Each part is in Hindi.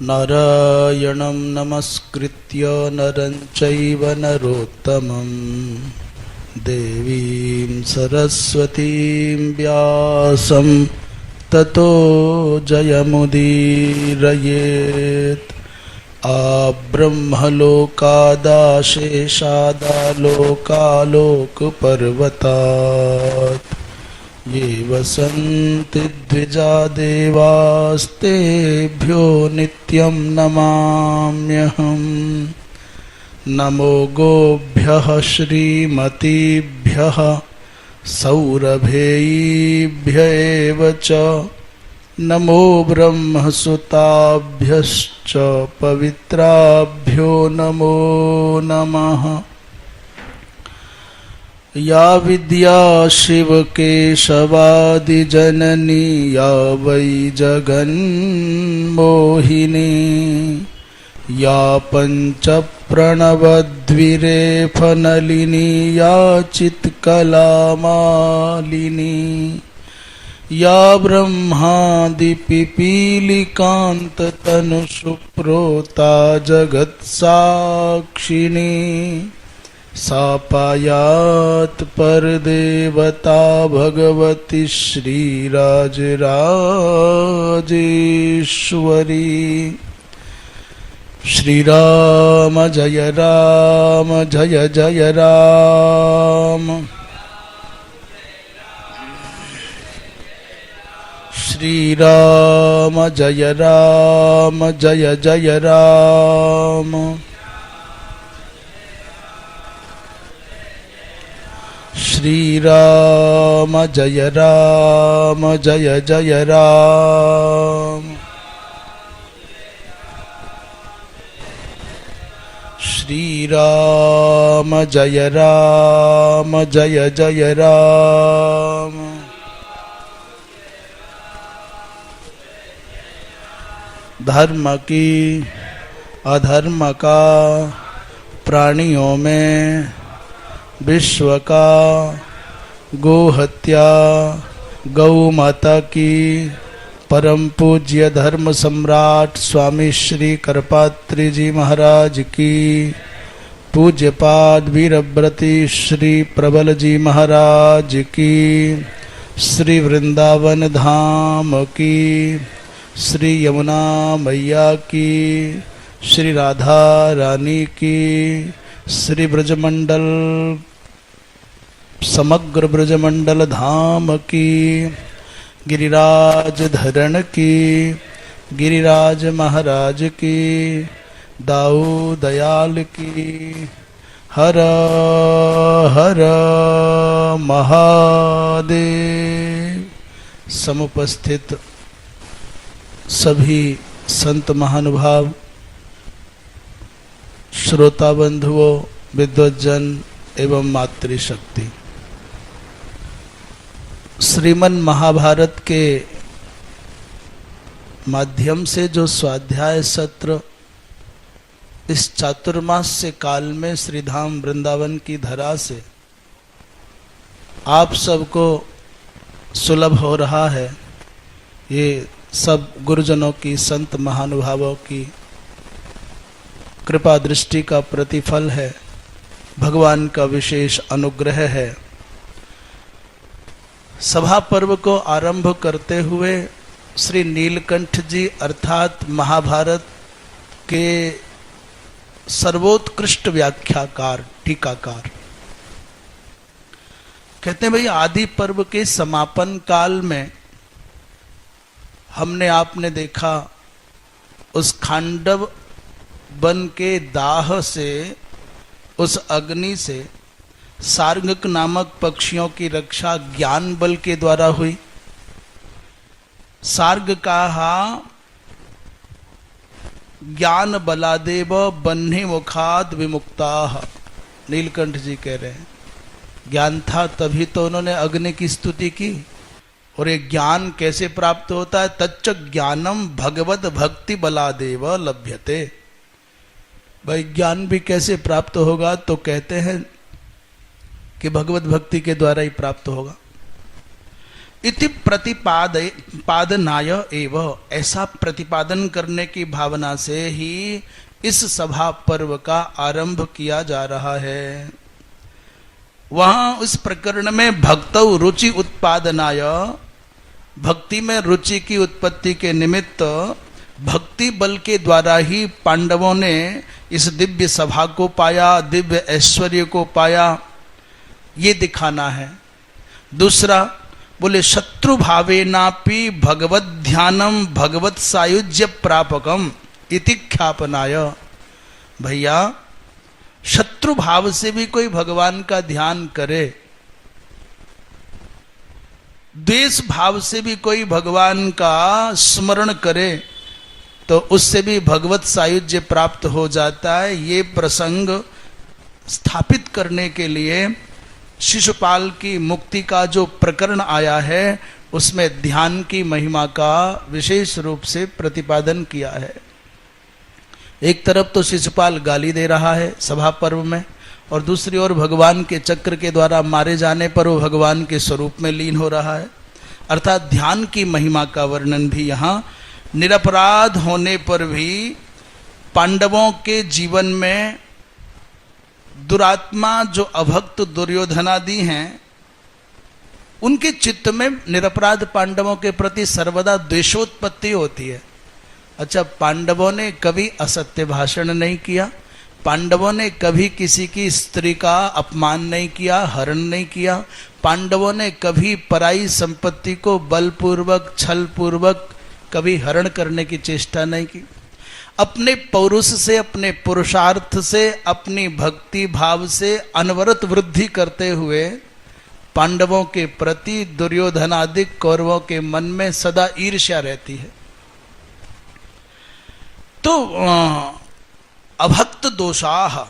नारायणं नमस्कृत्य नरं चैव नरोत्तमं देवीं सरस्वतीं व्यासं ततो जयमुदीरयेत्। आब्रह्मलोकादाशेषादालोकालोकपर्वतात् ये वसन्ति द्विजा देवास्तेभ्यो नित्यं नमाम्यहम्। नमो गोभ्यः श्रीमतीभ्यः सौरभेयीभ्य एव च नमो ब्रह्मसुताभ्यश्च पवित्राभ्यो नमो नमः। या विद्या शिवकेशवादिजननी या वै जगन्मोहिनी या पञ्चप्रणवद्विरेफनलिनी या चित्कलामालिनी या ब्रह्मादिपिपीलिकान्ततनुसुप्रोता जगत्साक्षिणी सा पायात् परदेवता भगवती श्रीराजराजेश्वरी। श्रीराम जय राम जय जय राम। श्रीराम जय राम जय जय राम। श्रीराम जय राम जय जय राम। श्रीराम जय राम जय जय राम। धर्म की अधर्म का प्राणियों में विश्व का गोहत्या गौ माता की परम पूज्य धर्म सम्राट स्वामी श्री करपात्री जी महाराज की, पूज्यपाद वीरव्रती श्री प्रबल जी महाराज की, श्री वृंदावन धाम की, श्री यमुना मैया की, श्री राधा रानी की, श्री ब्रजमंडल समग्र ब्रजमंडल धाम की, गिरिराज धरण की, गिरिराज महाराज की, दाऊ दयाल की, हर हर महादेव। समुपस्थित सभी संत महानुभाव, श्रोता बंधुओं, विद्वज्जन एवं मातृशक्ति, श्रीमन महाभारत के माध्यम से जो स्वाध्याय सत्र इस चातुर्मास्य काल में श्रीधाम वृंदावन की धरा से आप सबको सुलभ हो रहा है, ये सब गुरुजनों की, संत महानुभावों की कृपा दृष्टि का प्रतिफल है, भगवान का विशेष अनुग्रह है। सभा पर्व को आरंभ करते हुए श्री नीलकंठ जी अर्थात महाभारत के सर्वोत्कृष्ट व्याख्याकार, टीकाकार कहते हैं, भाई आदि पर्व के समापन काल में हमने आपने देखा उस खांडव वन के दाह से, उस अग्नि से सार्ंगक नामक पक्षियों की रक्षा ज्ञान बल के द्वारा हुई। सार्ग कहा ज्ञान बलादेव बन्ही मुखाद विमुक्ता। नीलकंठ जी कह रहे हैं ज्ञान था तभी तो उन्होंने अग्नि की स्तुति की। और ये ज्ञान कैसे प्राप्त होता है? तच्च ज्ञानम भगवत भक्ति बलादेव लभ्यते। भाई ज्ञान भी कैसे प्राप्त होगा? तो कहते हैं कि भगवत भक्ति के द्वारा ही प्राप्त होगा। इति प्रतिपादनाय एव, ऐसा प्रतिपादन करने की भावना से ही इस सभा पर्व का आरंभ किया जा रहा है। वहां उस प्रकरण में भक्तौ रुचि उत्पादनाय, भक्ति में रुचि की उत्पत्ति के निमित्त भक्ति बल के द्वारा ही पांडवों ने इस दिव्य सभा को पाया, दिव्य ऐश्वर्य को पाया, ये दिखाना है। दूसरा बोले शत्रु भावेनापि भगवत ध्यानम भगवत सायुज्य प्रापकम इति ख्यापनाय। भैया शत्रु भाव से भी कोई भगवान का ध्यान करे, द्वेष भाव से भी कोई भगवान का स्मरण करे, तो उससे भी भगवत सायुज्य प्राप्त हो जाता है। ये प्रसंग स्थापित करने के लिए शिशुपाल की मुक्ति का जो प्रकरण आया है उसमें ध्यान की महिमा का विशेष रूप से प्रतिपादन किया है। एक तरफ तो शिशुपाल गाली दे रहा है सभा पर्व में, और दूसरी ओर भगवान के चक्र के द्वारा मारे जाने पर वो भगवान के स्वरूप में लीन हो रहा है। अर्थात ध्यान की महिमा का वर्णन भी यहाँ निरपराध होने पर भी पांडवों के जीवन में दुरात्मा जो अभक्त दुर्योधनादि हैं उनके चित्त में निरपराध पांडवों के प्रति सर्वदा द्वेषोत्पत्ति होती है। अच्छा, पांडवों ने कभी असत्य भाषण नहीं किया, पांडवों ने कभी किसी की स्त्री का अपमान नहीं किया, हरण नहीं किया, पांडवों ने कभी पराई संपत्ति को बलपूर्वक छलपूर्वक कभी हरण करने की चेष्टा नहीं की। अपने पौरुष से, अपने पुरुषार्थ से, अपनी भक्ति भाव से अनवरत वृद्धि करते हुए पांडवों के प्रति दुर्योधनादि कौरवों के मन में सदा ईर्ष्या रहती है। तो अभक्त दोषाः,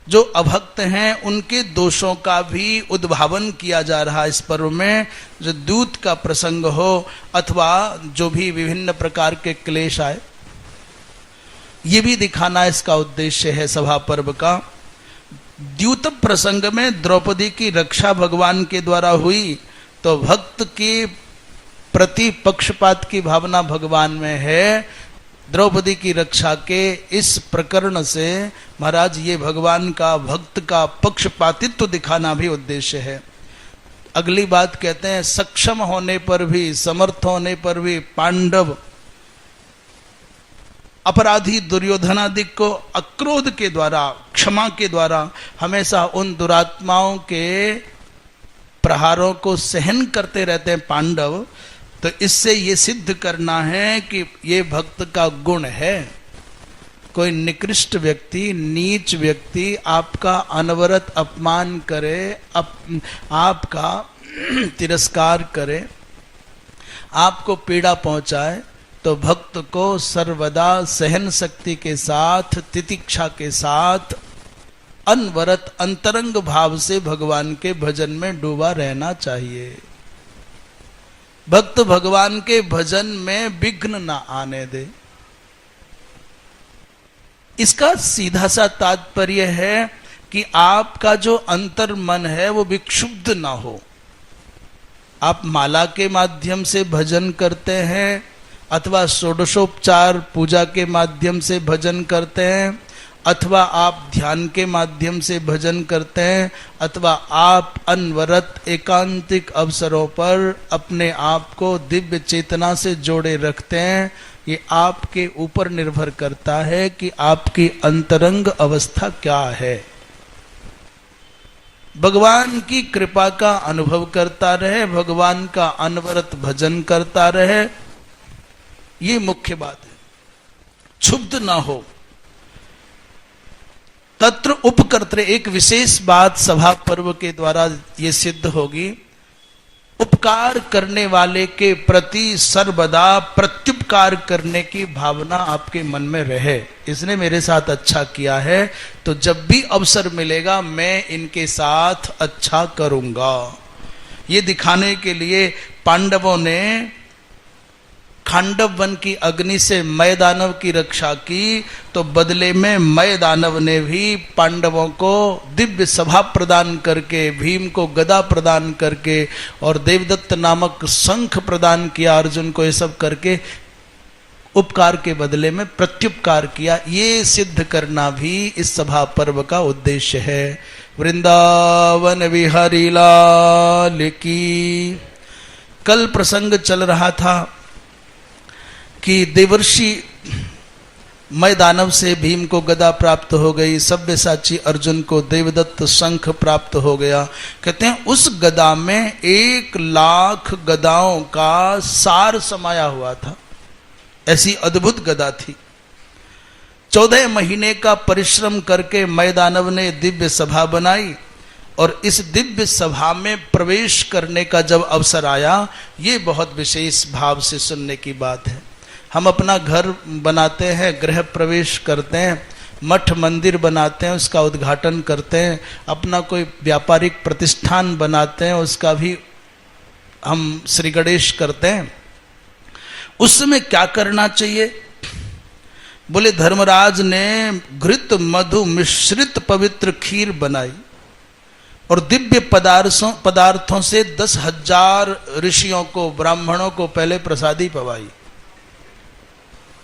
जो अभक्त हैं उनके दोषों का भी उद्भावन किया जा रहा है इस पर्व में। जो दूत का प्रसंग हो अथवा जो भी विभिन्न प्रकार के क्लेश आए, ये भी दिखाना इसका उद्देश्य है सभा पर्व का। द्यूत प्रसंग में द्रौपदी की रक्षा भगवान के द्वारा हुई, तो भक्त के प्रति पक्षपात की भावना भगवान में है। द्रौपदी की रक्षा के इस प्रकरण से महाराज ये भगवान का भक्त का पक्षपातित्व दिखाना भी उद्देश्य है। अगली बात कहते हैं, सक्षम होने पर भी, समर्थ होने पर भी पांडव अपराधी दुर्योधनादि को अक्रोध के द्वारा, क्षमा के द्वारा हमेशा उन दुरात्माओं के प्रहारों को सहन करते रहते हैं पांडव। तो इससे ये सिद्ध करना है कि ये भक्त का गुण है। कोई निकृष्ट व्यक्ति, नीच व्यक्ति आपका अनवरत अपमान करे, आपका तिरस्कार करे, आपको पीड़ा पहुंचाए, तो भक्त को सर्वदा सहन शक्ति के साथ, तितिक्षा के साथ, अनवरत अंतरंग भाव से भगवान के भजन में डूबा रहना चाहिए। भक्त भगवान के भजन में विघ्न ना आने दे। इसका सीधा सा तात्पर्य है कि आपका जो अंतर मन है वो विक्षुब्ध ना हो। आप माला के माध्यम से भजन करते हैं अथवा षोडशोपचार पूजा के माध्यम से भजन करते हैं, अथवा आप ध्यान के माध्यम से भजन करते हैं, अथवा आप अनवरत एकांतिक अवसरों पर अपने आप को दिव्य चेतना से जोड़े रखते हैं, ये आपके ऊपर निर्भर करता है कि आपकी अंतरंग अवस्था क्या है। भगवान की कृपा का अनुभव करता रहे, भगवान का अनवरत भजन करता रहे, ये मुख्य बात है। क्षुब्ध ना हो। तत्र उपकर्तृ, एक विशेष बात सभा पर्व के द्वारा ये सिद्ध होगी, उपकार करने वाले के प्रति सर्वदा प्रत्युपकार करने की भावना आपके मन में रहे। इसने मेरे साथ अच्छा किया है तो जब भी अवसर मिलेगा मैं इनके साथ अच्छा करूंगा। ये दिखाने के लिए पांडवों ने खांडव वन की अग्नि से मय दानव की रक्षा की, तो बदले में मय दानव ने भी पांडवों को दिव्य सभा प्रदान करके, भीम को गदा प्रदान करके और देवदत्त नामक शंख प्रदान किया अर्जुन को, ये सब करके उपकार के बदले में प्रत्युपकार किया। ये सिद्ध करना भी इस सभा पर्व का उद्देश्य है। वृंदावन बिहारी लाल की। कल प्रसंग चल रहा था कि देवर्षि मय दानव से भीम को गदा प्राप्त हो गई, सव्यसाची अर्जुन को देवदत्त शंख प्राप्त हो गया। कहते हैं उस गदा में 1,00,000 गदाओं का सार समाया हुआ था। ऐसी अद्भुत गदा थी। 14 महीने का परिश्रम करके मय दानव ने दिव्य सभा बनाई और इस दिव्य सभा में प्रवेश करने का जब अवसर आया, ये बहुत विशेष भाव से सुनने की बात है। हम अपना घर बनाते हैं, गृह प्रवेश करते हैं, मठ मंदिर बनाते हैं, उसका उद्घाटन करते हैं, अपना कोई व्यापारिक प्रतिष्ठान बनाते हैं, उसका भी हम श्री गणेश करते हैं। उस समय क्या करना चाहिए? बोले धर्मराज ने घृत मधु मिश्रित पवित्र खीर बनाई और दिव्य पदार्थों से 10,000 ऋषियों को, ब्राह्मणों को पहले प्रसादी पवाई।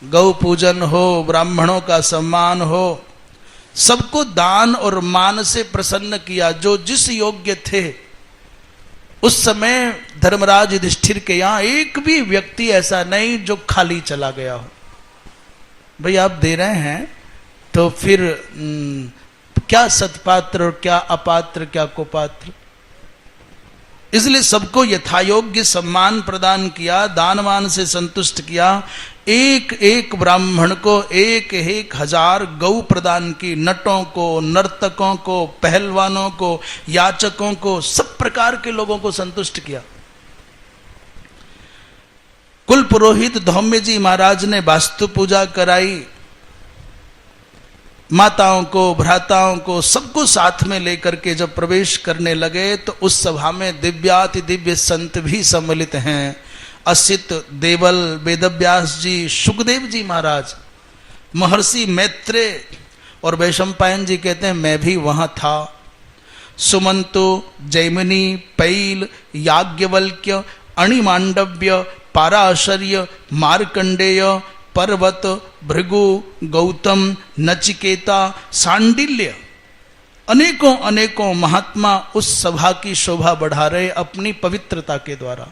गौ पूजन हो, ब्राह्मणों का सम्मान हो, सबको दान और मान से प्रसन्न किया जो जिस योग्य थे। उस समय धर्मराज युधिष्ठिर के यहाँ एक भी व्यक्ति ऐसा नहीं जो खाली चला गया हो। भाई आप दे रहे हैं तो फिर क्या सत्पात्र और क्या अपात्र, क्या कुपात्र। इसलिए सबको यथायोग्य सम्मान प्रदान किया, दान मान से संतुष्ट किया। एक एक ब्राह्मण को 1,000 गौ प्रदान की, नटों को, नर्तकों को, पहलवानों को, याचकों को, सब प्रकार के लोगों को संतुष्ट किया। कुल पुरोहित धौम्य जी महाराज ने वास्तु पूजा कराई। माताओं को, भ्राताओं को, सबको साथ में लेकर के जब प्रवेश करने लगे तो उस सभा में दिव्याति दिव्य संत भी सम्मिलित हैं। असित, देवल, वेदव्यास जी, सुखदेव जी महाराज, महर्षि मैत्रेय और वैशंपायन जी कहते हैं मैं भी वहां था। सुमंतो, जैमिनी, पैल, याज्ञवल्क्य, अणिमांडव्य, पाराशर्य, मार्कंडेय, पर्वत, भृगु, गौतम, नचिकेता, सांडिल्य, अनेकों अनेकों महात्मा उस सभा की शोभा बढ़ा रहे अपनी पवित्रता के द्वारा।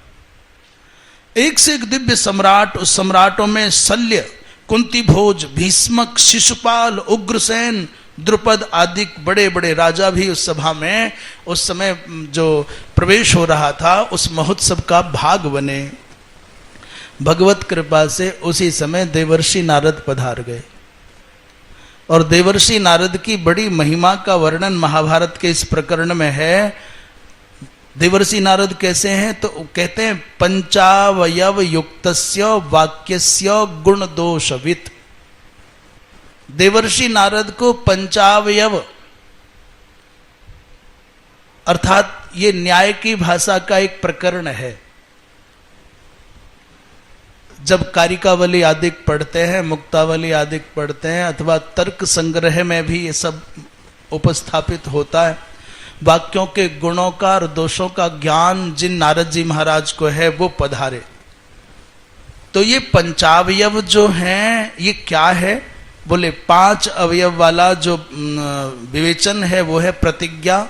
एक से एक दिव्य सम्राट, उस सम्राटों में शल्य, कुंती भोज, भीष्मक, शिशुपाल, उग्रसेन, द्रुपद आदि बड़े बड़े राजा भी उस सभा में उस समय जो प्रवेश हो रहा था उस महोत्सव का भाग बने। भगवत कृपा से उसी समय देवर्षि नारद पधार गए और देवर्षि नारद की बड़ी महिमा का वर्णन महाभारत के इस प्रकरण में है। देवर्षि नारद कैसे हैं? तो कहते हैं पंचावयव युक्तस्य वाक्यस्य गुण दोषवित। देवर्षि नारद को पंचावयव अर्थात ये न्याय की भाषा का एक प्रकरण है। जब कारिकावली आदि पढ़ते हैं, मुक्तावली आदि पढ़ते हैं अथवा तर्क संग्रह में भी ये सब उपस्थापित होता है। वाक्यों के गुणों का और दोषों का ज्ञान जिन नारद जी महाराज को है वो पधारे। तो ये पंचावयव जो हैं ये क्या है? बोले 5 अवयव वाला जो विवेचन है वो है प्रतिज्ञा,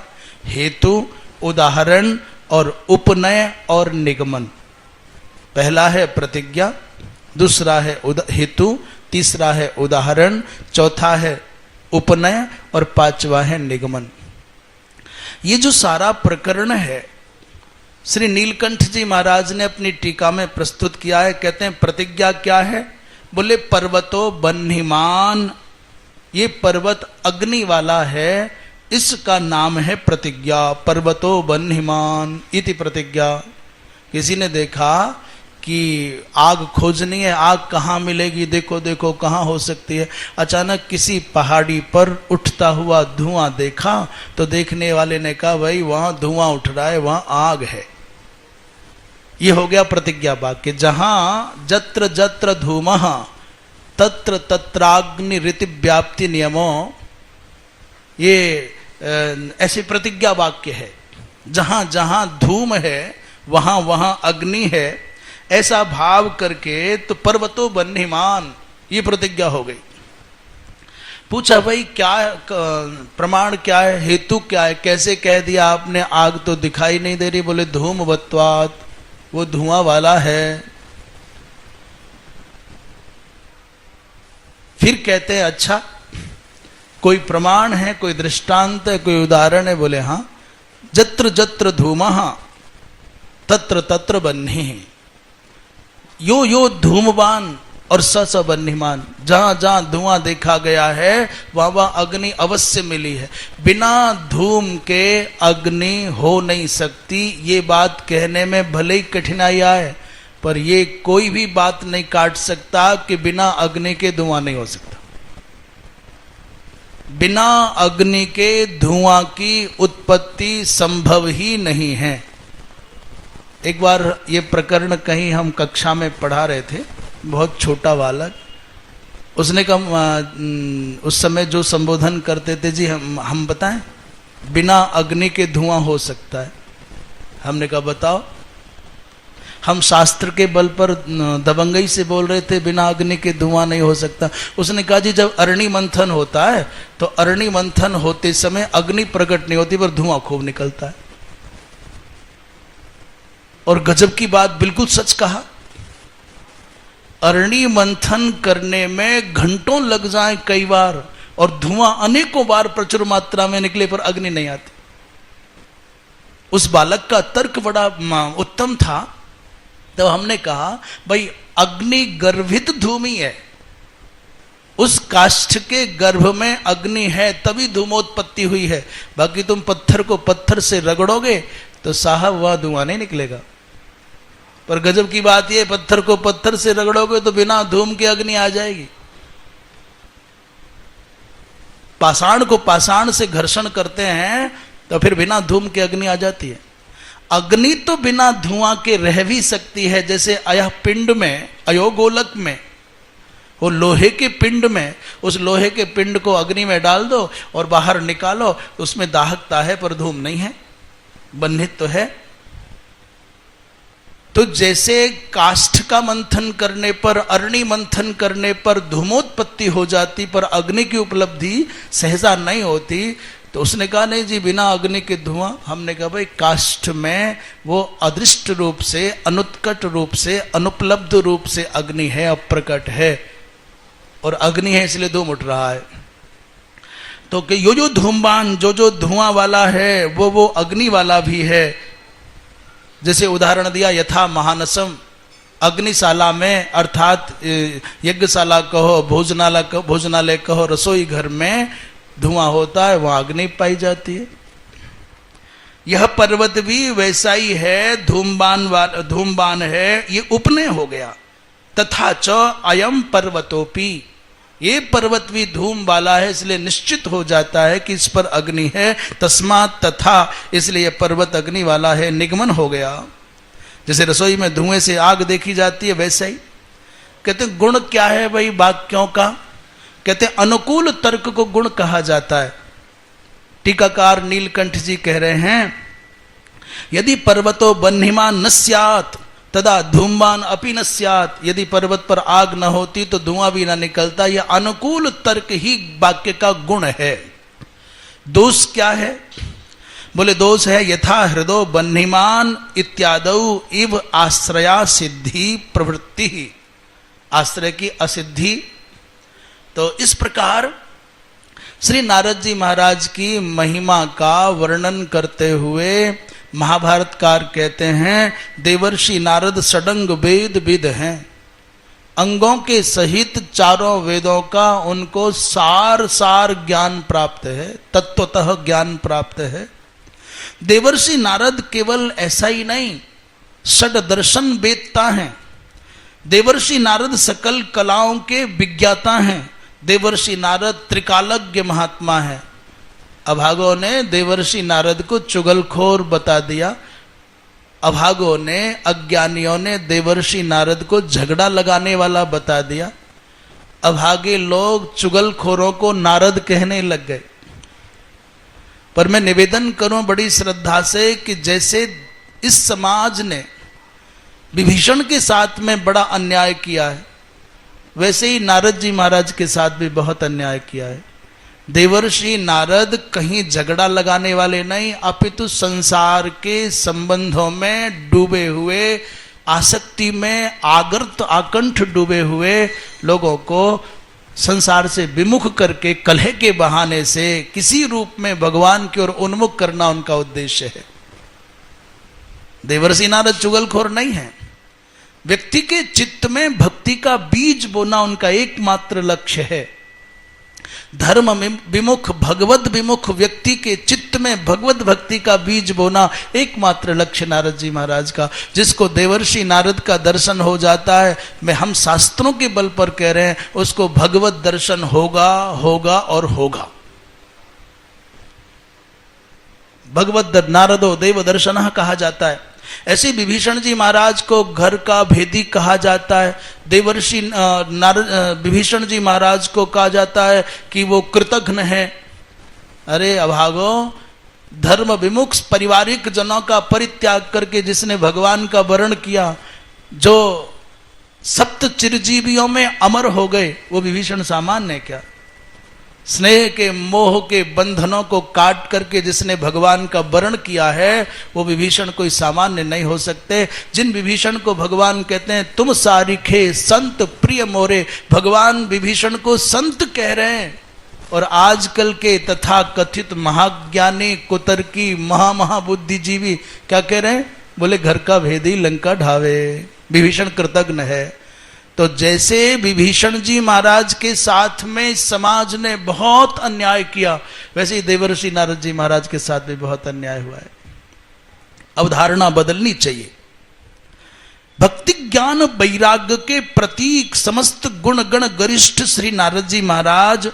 हेतु, उदाहरण और उपनय और निगमन। पहला है प्रतिज्ञा, दूसरा है हेतु, तीसरा है उदाहरण, चौथा है उपनय और 5वां है निगमन। ये जो सारा प्रकरण है श्री नीलकंठ जी महाराज ने अपनी टीका में प्रस्तुत किया है। कहते हैं प्रतिज्ञा क्या है? बोले पर्वतो बन्हिमान, ये पर्वत अग्नि वाला है, इसका नाम है प्रतिज्ञा। पर्वतो बन्हिमान इति प्रतिज्ञा। किसी ने देखा कि आग खोजनी है, आग कहाँ मिलेगी, देखो देखो कहाँ हो सकती है। अचानक किसी पहाड़ी पर उठता हुआ धुआं देखा तो देखने वाले ने कहा भाई वहां धुआं उठ रहा है, वहां आग है। ये हो गया प्रतिज्ञा वाक्य। जहां जत्र जत्र धूमः तत्र तत्राग्नि रीति व्याप्ति नियमो, ये ऐसी प्रतिज्ञा वाक्य है। जहां जहां धूम है वहां वहां अग्नि है, ऐसा भाव करके तो पर्वतो बन्हीमान, ये प्रतिज्ञा हो गई। पूछा भाई क्या प्रमाण क्या है, हेतु क्या है, कैसे कह दिया आपने आग तो दिखाई नहीं दे रही? बोले धूमवत्वात्, वो धुआं वाला है। फिर कहते हैं अच्छा कोई प्रमाण है, कोई दृष्टांत है, कोई उदाहरण है? बोले हाँ, जत्र जत्र धूमः तत्र तत्र बन्ही, यो यो धूमवान और स बन्हीमान। जहां जहां धुआं देखा गया है वहां वहां अग्नि अवश्य मिली है। बिना धूम के अग्नि हो नहीं सकती। ये बात कहने में भले ही कठिनाई आए, पर ये कोई भी बात नहीं काट सकता कि बिना अग्नि के धुआं नहीं हो सकता। बिना अग्नि के धुआं की उत्पत्ति संभव ही नहीं है। एक बार ये प्रकरण कहीं हम कक्षा में पढ़ा रहे थे, बहुत छोटा बालक, उसने कहा उस समय जो संबोधन करते थे, जी हम बताएं बिना अग्नि के धुआं हो सकता है। हमने कहा बताओ। हम शास्त्र के बल पर दबंगई से बोल रहे थे बिना अग्नि के धुआं नहीं हो सकता। उसने कहा जी जब अरणि मंथन होता है तो अरणि मंथन होते समय अग्नि प्रकट नहीं होती पर धुआं खूब निकलता है। और गजब की बात, बिल्कुल सच कहा। अरणि मंथन करने में घंटों लग जाए कई बार और धुआं अनेकों बार प्रचुर मात्रा में निकले पर अग्नि नहीं आती। उस बालक का तर्क बड़ा उत्तम था। तो हमने कहा भाई अग्नि गर्भित धूमि है, उस काष्ठ के गर्भ में अग्नि है तभी धूमोत्पत्ति हुई है। बाकी तुम पत्थर को पत्थर से रगड़ोगे तो साहब वह धुआं नहीं निकलेगा। पर गजब की बात यह, पत्थर को पत्थर से रगड़ोगे तो बिना धूम के अग्नि आ जाएगी। पाषाण को पाषाण से घर्षण करते हैं तो फिर बिना धूम के अग्नि आ जाती है। अग्नि तो बिना धुआं के रह भी सकती है। जैसे अयह पिंड में, अयोगोलक में, वो लोहे के पिंड में, उस लोहे के पिंड को अग्नि में डाल दो और बाहर निकालो, उसमें दाहकता है पर धूम नहीं है, बंधित तो है। तो जैसे काष्ठ का मंथन करने पर, अरणि मंथन करने पर धूमोत्पत्ति हो जाती पर अग्नि की उपलब्धि सहसा नहीं होती, तो उसने कहा नहीं जी बिना अग्नि के धुआं। हमने कहा भाई काष्ठ में वो अदृष्ट रूप से, अनुत्कट रूप से, अनुपलब्ध रूप से अग्नि है, अप्रकट है, और अग्नि है इसलिए धूम उठ रहा है। तो कि यो जो धूमवान, जो धुआं वाला है वो अग्नि वाला भी है। जैसे उदाहरण दिया, यथा महानसम, अग्निशाला में अर्थात यज्ञशाला कहो, भोजनालय कहो, रसोई घर में धुआं होता है, वहां अग्नि पाई जाती है। यह पर्वत भी वैसा ही है, धूमवान है, ये उपनय हो गया। तथा च अयम पर्वतोपि, ये पर्वत भी धूम वाला है, इसलिए निश्चित हो जाता है कि इस पर अग्नि है। तस्मात् तथा, इसलिए यह पर्वत अग्नि वाला है, निगमन हो गया। जैसे रसोई में धुएं से आग देखी जाती है वैसा ही। कहते हैं गुण क्या है भाई वाक्यों का? कहते हैं अनुकूल तर्क को गुण कहा जाता है। टीकाकार नीलकंठ जी कह रहे हैं यदि पर्वतो बन्हीमान न स्यात् तदा धूमवान अपि न स्यात्, यदि पर्वत पर आग न होती तो धुआं भी न निकलता। यह अनुकूल तर्क ही वाक्य का गुण है। दोष क्या है? बोले दोष है यथा हृदो बन्हीमान इत्यादौ इव आश्रया सिद्धि प्रवृत्ति, आश्रय की असिद्धि। तो इस प्रकार श्री नारद जी महाराज की महिमा का वर्णन करते हुए महाभारतकार कहते हैं देवर्षि नारद षडंग वेद विद हैं। अंगों के सहित चारों वेदों का उनको सार ज्ञान प्राप्त है, तत्वतः ज्ञान प्राप्त है। देवर्षि नारद केवल ऐसा ही नहीं, षड दर्शन वेदता हैं। देवर्षि नारद सकल कलाओं के विज्ञाता हैं। देवर्षि नारद त्रिकालज्ञ महात्मा है। अभागों ने देवर्षि नारद को चुगलखोर बता दिया। अभागों ने, अज्ञानियों ने देवर्षि नारद को झगड़ा लगाने वाला बता दिया। अभागे लोग चुगलखोरों को नारद कहने लग गए। पर मैं निवेदन करूं बड़ी श्रद्धा से कि जैसे इस समाज ने विभीषण के साथ में बड़ा अन्याय किया है, वैसे ही नारद जी महाराज के साथ भी बहुत अन्याय किया है। देवर्षि नारद कहीं झगड़ा लगाने वाले नहीं, अपितु संसार के संबंधों में डूबे हुए, आसक्ति में आगर्त आकंठ डूबे हुए लोगों को संसार से विमुख करके कलह के बहाने से किसी रूप में भगवान की ओर उन्मुख करना उनका उद्देश्य है। देवर्षि नारद चुगलखोर नहीं है। व्यक्ति के चित्त में भक्ति का बीज बोना उनका एकमात्र लक्ष्य है। धर्म विमुख, भगवत विमुख व्यक्ति के चित्त में भगवत भक्ति का बीज बोना एकमात्र लक्ष्य नारद जी महाराज का। जिसको देवर्षि नारद का दर्शन हो जाता है, मैं हम शास्त्रों के बल पर कह रहे हैं, उसको भगवत दर्शन होगा, होगा और होगा। भगवत नारदो देव दर्शन कहा जाता है। ऐसे विभीषण जी महाराज को घर का भेदी कहा जाता है। देवर्षि विभीषण जी महाराज को कहा जाता है कि वो कृतघ्न है। अरे अभागो, धर्म विमुख पारिवारिक जनों का परित्याग करके जिसने भगवान का वर्ण किया, जो सप्त चिरजीवियों में अमर हो गए, वो विभीषण सामान्य है क्या? स्नेह के मोह के बंधनों को काट करके जिसने भगवान का वर्ण किया है, वो विभीषण कोई सामान्य नहीं हो सकते। जिन विभीषण को भगवान कहते हैं तुम सारिखे संत प्रिय मोरे, भगवान विभीषण को संत कह रहे हैं। और आजकल के तथा कथित महाज्ञानी, कुतर्की, महाबुद्धिजीवी क्या कह रहे हैं? बोले घर का भेदी लंका ढावे, विभीषण कृतघ्न है। तो जैसे विभीषण जी महाराज के साथ में समाज ने बहुत अन्याय किया, वैसे ही देवर्षि नारद जी महाराज के साथ भी बहुत अन्याय हुआ है। अवधारणा बदलनी चाहिए। भक्ति ज्ञान वैराग्य के प्रतीक समस्त गुण गण गरिष्ठ श्री नारद जी महाराज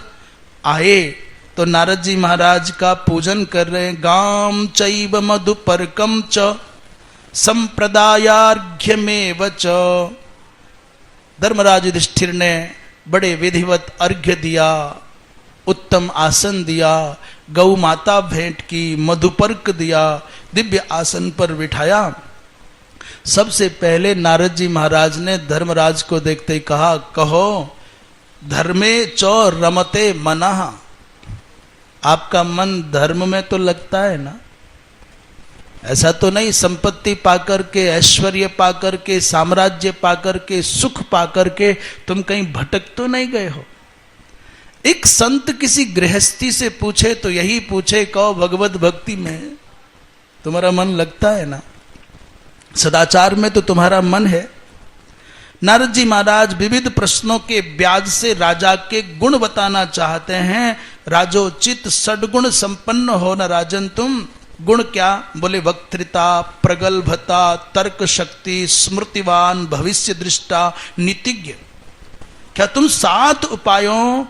आए, तो नारद जी महाराज का पूजन कर रहे हैं। गाम चैव मधुपर्कम च संप्रदायार्घ्यमेव च। धर्मराज युधिष्ठिर ने बड़े विधिवत अर्घ्य दिया, उत्तम आसन दिया, गौ माता भेंट की, मधुपर्क दिया, दिव्य आसन पर बिठाया। सबसे पहले नारद जी महाराज ने धर्मराज को देखते ही कहा, कहो धर्मे चो रमते मनः। आपका मन धर्म में तो लगता है ना? ऐसा तो नहीं संपत्ति पाकर के, ऐश्वर्य पाकर के, साम्राज्य पाकर के, सुख पाकर के तुम कहीं भटक तो नहीं गए हो? एक संत किसी गृहस्थी से पूछे तो यही पूछे, कहो भगवत भक्ति में तुम्हारा मन लगता है ना? सदाचार में तो तुम्हारा मन है? नारद जी महाराज विविध प्रश्नों के ब्याज से राजा के गुण बताना चाहते हैं। राजोचित सद्गुण संपन्न हो न राजन तुम। गुण क्या? बोले वक्तृता, प्रगल्भता, तर्क शक्ति, स्मृतिवान, भविष्य दृष्टा, नीतिज्ञ। क्या तुम 7 उपायों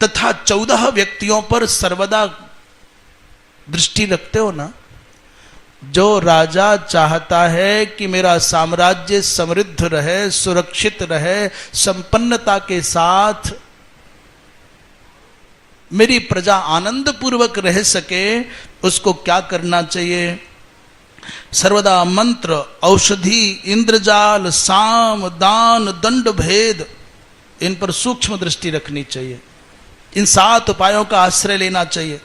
तथा 14 व्यक्तियों पर सर्वदा दृष्टि रखते हो ना? जो राजा चाहता है कि मेरा साम्राज्य समृद्ध रहे, सुरक्षित रहे, संपन्नता के साथ मेरी प्रजा आनंद पूर्वक रह सके, उसको क्या करना चाहिए? सर्वदा मंत्र, औषधि, इंद्रजाल, साम, दान, दंड भेद, इन पर सूक्ष्म दृष्टि रखनी चाहिए। इन 7 उपायों का आश्रय लेना चाहिए।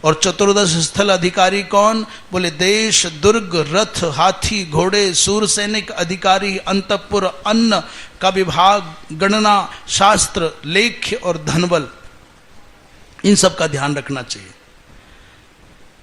और 14 स्थल अधिकारी कौन? बोले देश, दुर्ग, रथ, हाथी, घोड़े, सूर सैनिक अधिकारी, अंतपुर, अन्न का विभाग, गणना, शास्त्र, लेख्य और धनबल, इन सब का ध्यान रखना चाहिए।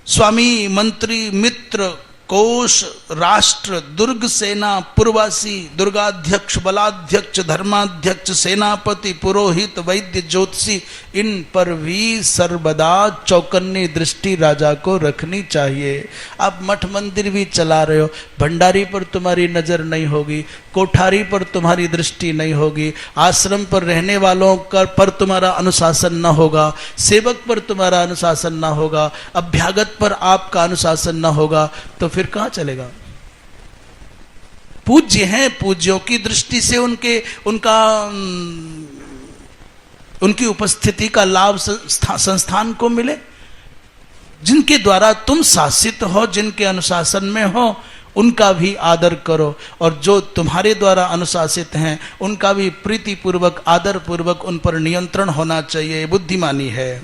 स्वामी, मंत्री, मित्र, कोश, राष्ट्र, दुर्ग, सेना, पुरवासी, दुर्गाध्यक्ष, बलाध्यक्ष, धर्माध्यक्ष, सेनापति, पुरोहित, वैद्य, ज्योतिषी, इन पर भी सर्वदा चौकन्नी दृष्टि राजा को रखनी चाहिए। आप मठ मंदिर भी चला रहे हो, भंडारी पर तुम्हारी नजर नहीं होगी, कोठारी पर तुम्हारी दृष्टि नहीं होगी, आश्रम पर रहने वालों पर तुम्हारा अनुशासन न होगा, सेवक पर तुम्हारा अनुशासन न होगा, अभ्यागत पर आपका अनुशासन न होगा, तो फिर कहां चलेगा? पूज्य हैं, पूज्यों की दृष्टि से उनकी उपस्थिति का लाभ संस्थान को मिले। जिनके द्वारा तुम शासित हो, जिनके अनुशासन में हो, उनका भी आदर करो, और जो तुम्हारे द्वारा अनुशासित हैं उनका भी प्रीति पूर्वक, आदर पूर्वक उन पर नियंत्रण होना चाहिए। ये बुद्धिमानी है।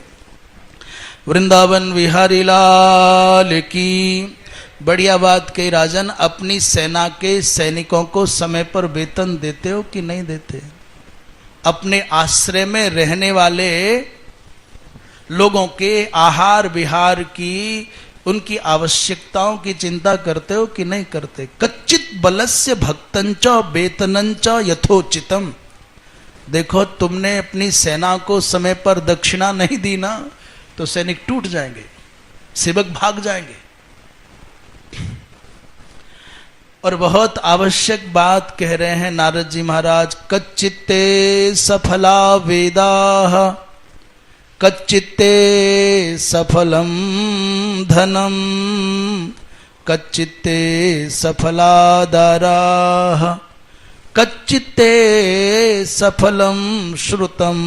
वृंदावन विहारी लाल की। बढ़िया बात कही राजन। अपनी सेना के सैनिकों को समय पर वेतन देते हो कि नहीं देते? अपने आश्रय में रहने वाले लोगों के आहार विहार की, उनकी आवश्यकताओं की चिंता करते हो कि नहीं करते? कच्चित बलस्य भक्तंच वेतनंच यथोचितम। देखो, तुमने अपनी सेना को समय पर दक्षिणा नहीं दी ना, तो सैनिक टूट जाएंगे, सेवक भाग जाएंगे। और बहुत आवश्यक बात कह रहे हैं नारद जी महाराज। कच्चित्ते सफला वेदाः कच्चित्ते सफलम धनम कच्चित्ते सफलादाराः कच्चित्ते सफलम श्रुतम।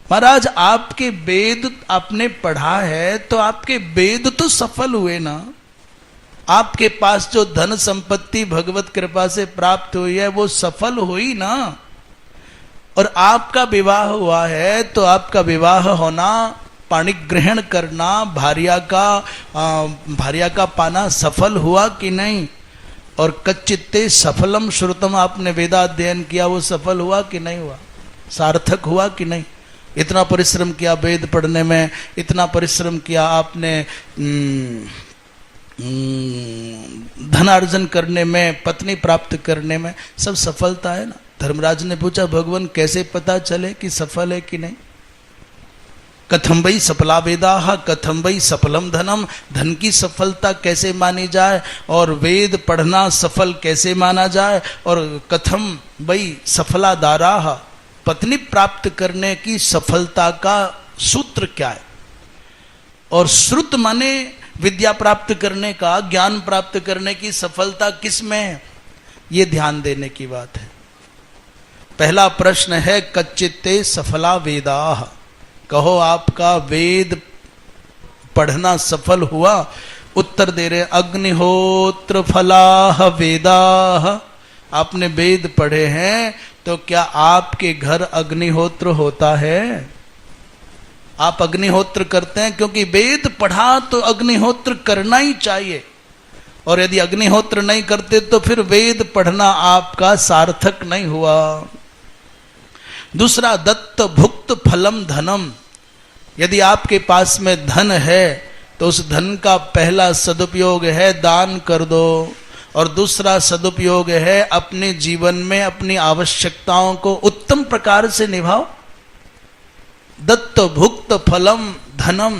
महाराज, आपके वेद आपने पढ़ा है तो आपके वेद तो सफल हुए ना। आपके पास जो धन संपत्ति भगवत कृपा से प्राप्त हुई है वो सफल हुई ना। और आपका विवाह हुआ है तो आपका विवाह होना, पाणी ग्रहण करना, भार्या का पाना सफल हुआ कि नहीं? और कच्चित्ते सफलम श्रुतम, आपने वेदाध्ययन किया, वो सफल हुआ कि नहीं हुआ? सार्थक हुआ कि नहीं? इतना परिश्रम किया वेद पढ़ने में, इतना परिश्रम किया आपने धनार्जन करने में, पत्नी प्राप्त करने में, सब सफलता है ना। धर्मराज ने पूछा, भगवान कैसे पता चले कि सफल है कि नहीं? कथम वही सफला वेदाः कथम वही सफलम धनम। धन की सफलता कैसे मानी जाए और वेद पढ़ना सफल कैसे माना जाए? और कथम वही सफला दाराः, पत्नी प्राप्त करने की सफलता का सूत्र क्या है? और श्रुत माने विद्या प्राप्त करने का, ज्ञान प्राप्त करने की सफलता किस में है? ये ध्यान देने की बात है। पहला प्रश्न है कच्चित्ते सफला वेदाः। कहो आपका वेद पढ़ना सफल हुआ? उत्तर दे रहे अग्निहोत्र फलाः वेदाः। आपने वेद पढ़े हैं तो क्या आपके घर अग्निहोत्र होता है? आप अग्निहोत्र करते हैं? क्योंकि वेद पढ़ा तो अग्निहोत्र करना ही चाहिए, और यदि अग्निहोत्र नहीं करते तो फिर वेद पढ़ना आपका सार्थक नहीं हुआ। दूसरा, दत्त भुक्त फलम धनम। यदि आपके पास में धन है तो उस धन का पहला सदुपयोग है दान कर दो, और दूसरा सदुपयोग है अपने जीवन में अपनी आवश्यकताओं को उत्तम प्रकार से निभाओ। दत्त भुक्त फलम धनम,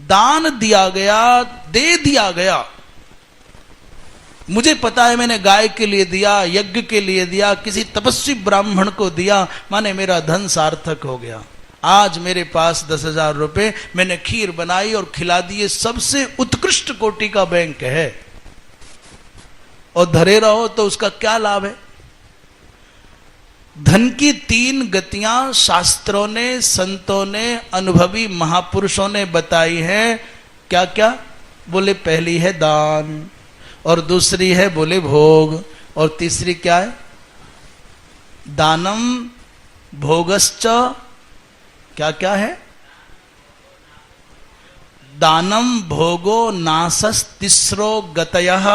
दान दिया गया, दे दिया गया। मुझे पता है मैंने गाय के लिए दिया, यज्ञ के लिए दिया, किसी तपस्वी ब्राह्मण को दिया, माने मेरा धन सार्थक हो गया। आज मेरे पास 10,000 रुपए, मैंने खीर बनाई और खिला दिए, सबसे उत्कृष्ट कोटि का बैंक है, और धरे रहो तो उसका क्या लाभ है? धन की 3 गतियां शास्त्रों ने, संतों ने, अनुभवी महापुरुषों ने बताई है। क्या क्या? बोले पहली है दान, और दूसरी है बोले भोग, और तीसरी क्या है? दानम भोगश्च। क्या क्या है? दानम भोगो नासस तिस्रो गतयः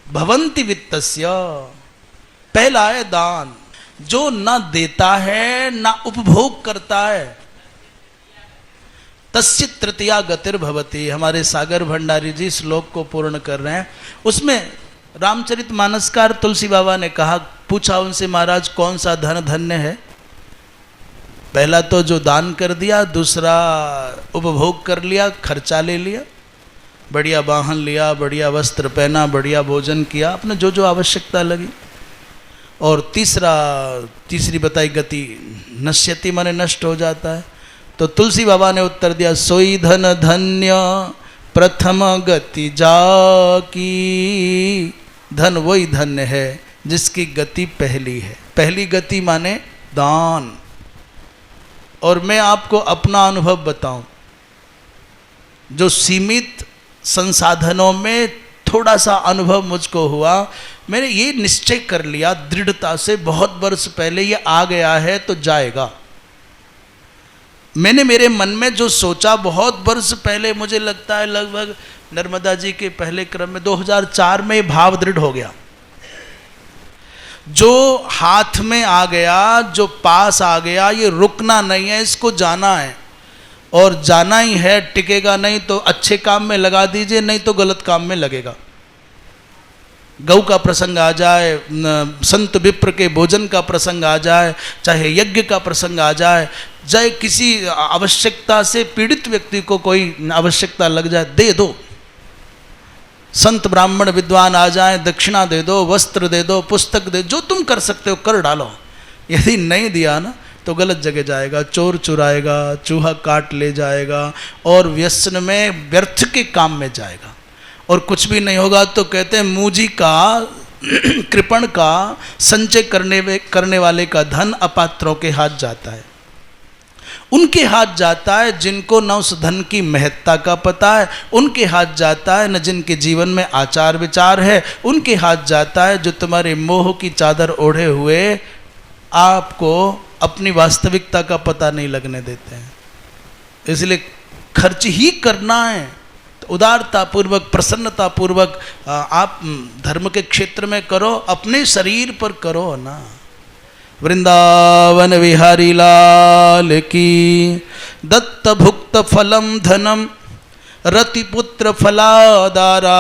भवन्ति वित्तस्य। पहला है दान। जो न देता है न उपभोग करता है, तस्य तृतीया गतिर भवति। हमारे सागर भंडारी जी श्लोक को पूर्ण कर रहे हैं। उसमें रामचरितमानसकार तुलसी बाबा ने कहा, पूछा उनसे, महाराज कौन सा धन धन्य है? पहला तो जो दान कर दिया, दूसरा उपभोग कर लिया, खर्चा ले लिया, बढ़िया वाहन लिया, बढ़िया वस्त्र पहना, बढ़िया भोजन किया, अपने जो जो आवश्यकता लगी। और तीसरी बताई गति नश्यति, माने नष्ट हो जाता है। तो तुलसी बाबा ने उत्तर दिया, सोई धन धन्य प्रथम गति जाकी, धन वही धन्य है जिसकी गति पहली है। पहली गति माने दान। और मैं आपको अपना अनुभव बताऊं, जो सीमित संसाधनों में थोड़ा सा अनुभव मुझको हुआ, मैंने ये निश्चय कर लिया दृढ़ता से, बहुत वर्ष पहले ये आ गया है तो जाएगा। मैंने मेरे मन में जो सोचा बहुत वर्ष पहले, मुझे लगता है लगभग नर्मदा जी के पहले क्रम में 2004 में ये भाव दृढ़ हो गया। जो हाथ में आ गया, जो पास आ गया, ये रुकना नहीं है, इसको जाना है। और जाना ही है, टिकेगा नहीं तो अच्छे काम में लगा दीजिए, नहीं तो गलत काम में लगेगा। गौ का प्रसंग आ जाए, संत विप्र के भोजन का प्रसंग आ जाए, चाहे यज्ञ का प्रसंग आ जाए, चाहे किसी आवश्यकता से पीड़ित व्यक्ति को कोई आवश्यकता लग जाए, दे दो। संत ब्राह्मण विद्वान आ जाए, दक्षिणा दे दो, वस्त्र दे दो, पुस्तक दे, जो तुम कर सकते हो कर डालो। यदि नहीं दिया ना तो गलत जगह जाएगा, चोर चुराएगा, चूहा काट ले जाएगा और व्यसन में व्यर्थ के काम में जाएगा। और कुछ भी नहीं होगा तो कहते हैं मूजी का कृपण का संचय करने वाले का धन अपात्रों के हाथ जाता है। उनके हाथ जाता है जिनको न उस धन की महत्ता का पता है, उनके हाथ जाता है न जिनके जीवन में आचार विचार है, उनके हाथ जाता है जो तुम्हारे मोह की चादर ओढ़े हुए आपको अपनी वास्तविकता का पता नहीं लगने देते हैं। इसलिए खर्च ही करना है तो उदारता पूर्वक, प्रसन्नता पूर्वक आप धर्म के क्षेत्र में करो, अपने शरीर पर करो ना। वृंदावन विहारी लाल की। दत्त भुक्त फलम धनम रतिपुत्र फलादारा।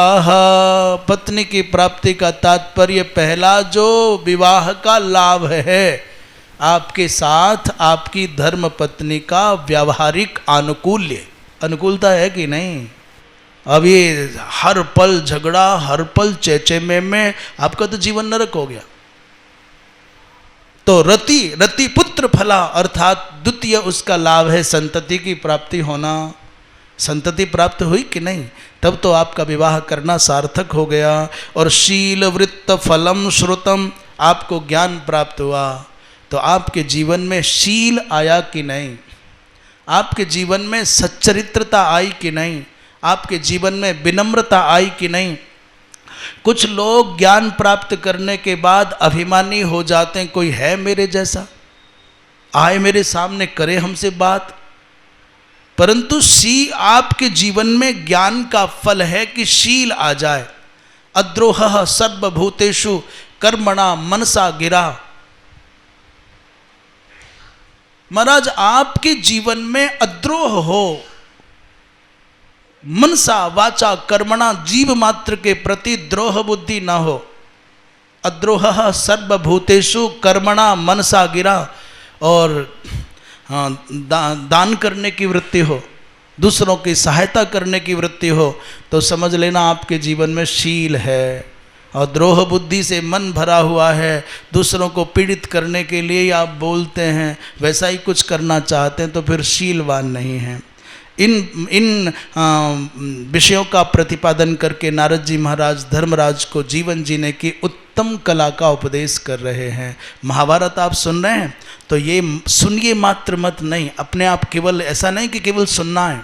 पत्नी की प्राप्ति का तात्पर्य पहला जो विवाह का लाभ है, आपके साथ आपकी धर्म पत्नी का व्यावहारिक अनुकूल्य, अनुकूलता है कि नहीं। अब ये हर पल झगड़ा, हर पल चेचेमे में आपका तो जीवन नरक हो गया। तो रति पुत्र फला अर्थात द्वितीय उसका लाभ है संतति की प्राप्ति होना। संतति प्राप्त हुई कि नहीं, तब तो आपका विवाह करना सार्थक हो गया। और शील वृत्त फलम श्रुतम, आपको ज्ञान प्राप्त हुआ तो आपके जीवन में शील आया कि नहीं, आपके जीवन में सच्चरित्रता आई कि नहीं, आपके जीवन में विनम्रता आई कि नहीं। कुछ लोग ज्ञान प्राप्त करने के बाद अभिमानी हो जाते हैं, कोई है मेरे जैसा, आए मेरे सामने करे हमसे बात। परंतु आपके जीवन में ज्ञान का फल है कि शील आ जाए। अद्रोह सर्वभूतेषु कर्मणा मनसा गिरा। महाराज आपके जीवन में अद्रोह हो, मनसा वाचा कर्मणा, जीव मात्र के प्रति द्रोह बुद्धि ना हो। अद्रोह सर्वभूतेषु कर्मणा मनसा गिरा। और दान करने की वृत्ति हो, दूसरों की सहायता करने की वृत्ति हो, तो समझ लेना आपके जीवन में शील है। और द्रोह बुद्धि से मन भरा हुआ है, दूसरों को पीड़ित करने के लिए आप बोलते हैं, वैसा ही कुछ करना चाहते हैं, तो फिर शीलवान नहीं हैं। इन विषयों का प्रतिपादन करके नारद जी महाराज धर्मराज को जीवन जीने की उत्तम कला का उपदेश कर रहे हैं। महाभारत आप सुन रहे हैं तो ये सुनिए मात्र मत नहीं, अपने आप केवल ऐसा नहीं कि केवल सुनना है,